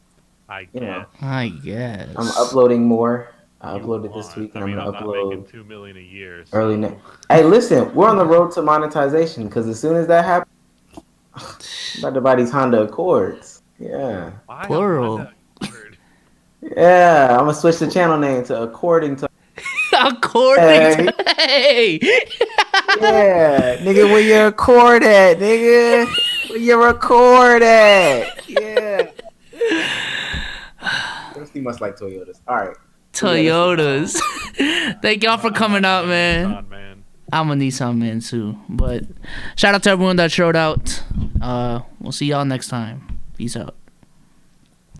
I You know, guess. I guess. I'm uploading more. I You uploaded this want. week, and I mean, I'm I'm gonna not making upload $2 million a year. So. early next. Hey, listen, we're on the road to monetization because as soon as that happens, I'm about to buy these Honda Accords. Yeah, Why a Plural. Honda Accord? yeah. I'm gonna switch the channel name to According to. According to hey. Yeah, nigga, where your Accord at, nigga? Where your Accord at? Yeah. Rusty must like Toyotas. All right. Toyotas. Thank y'all for coming out, man. Nissan, man. I'm a Nissan man too. But shout out to everyone that showed out. We'll see y'all next time. Peace out.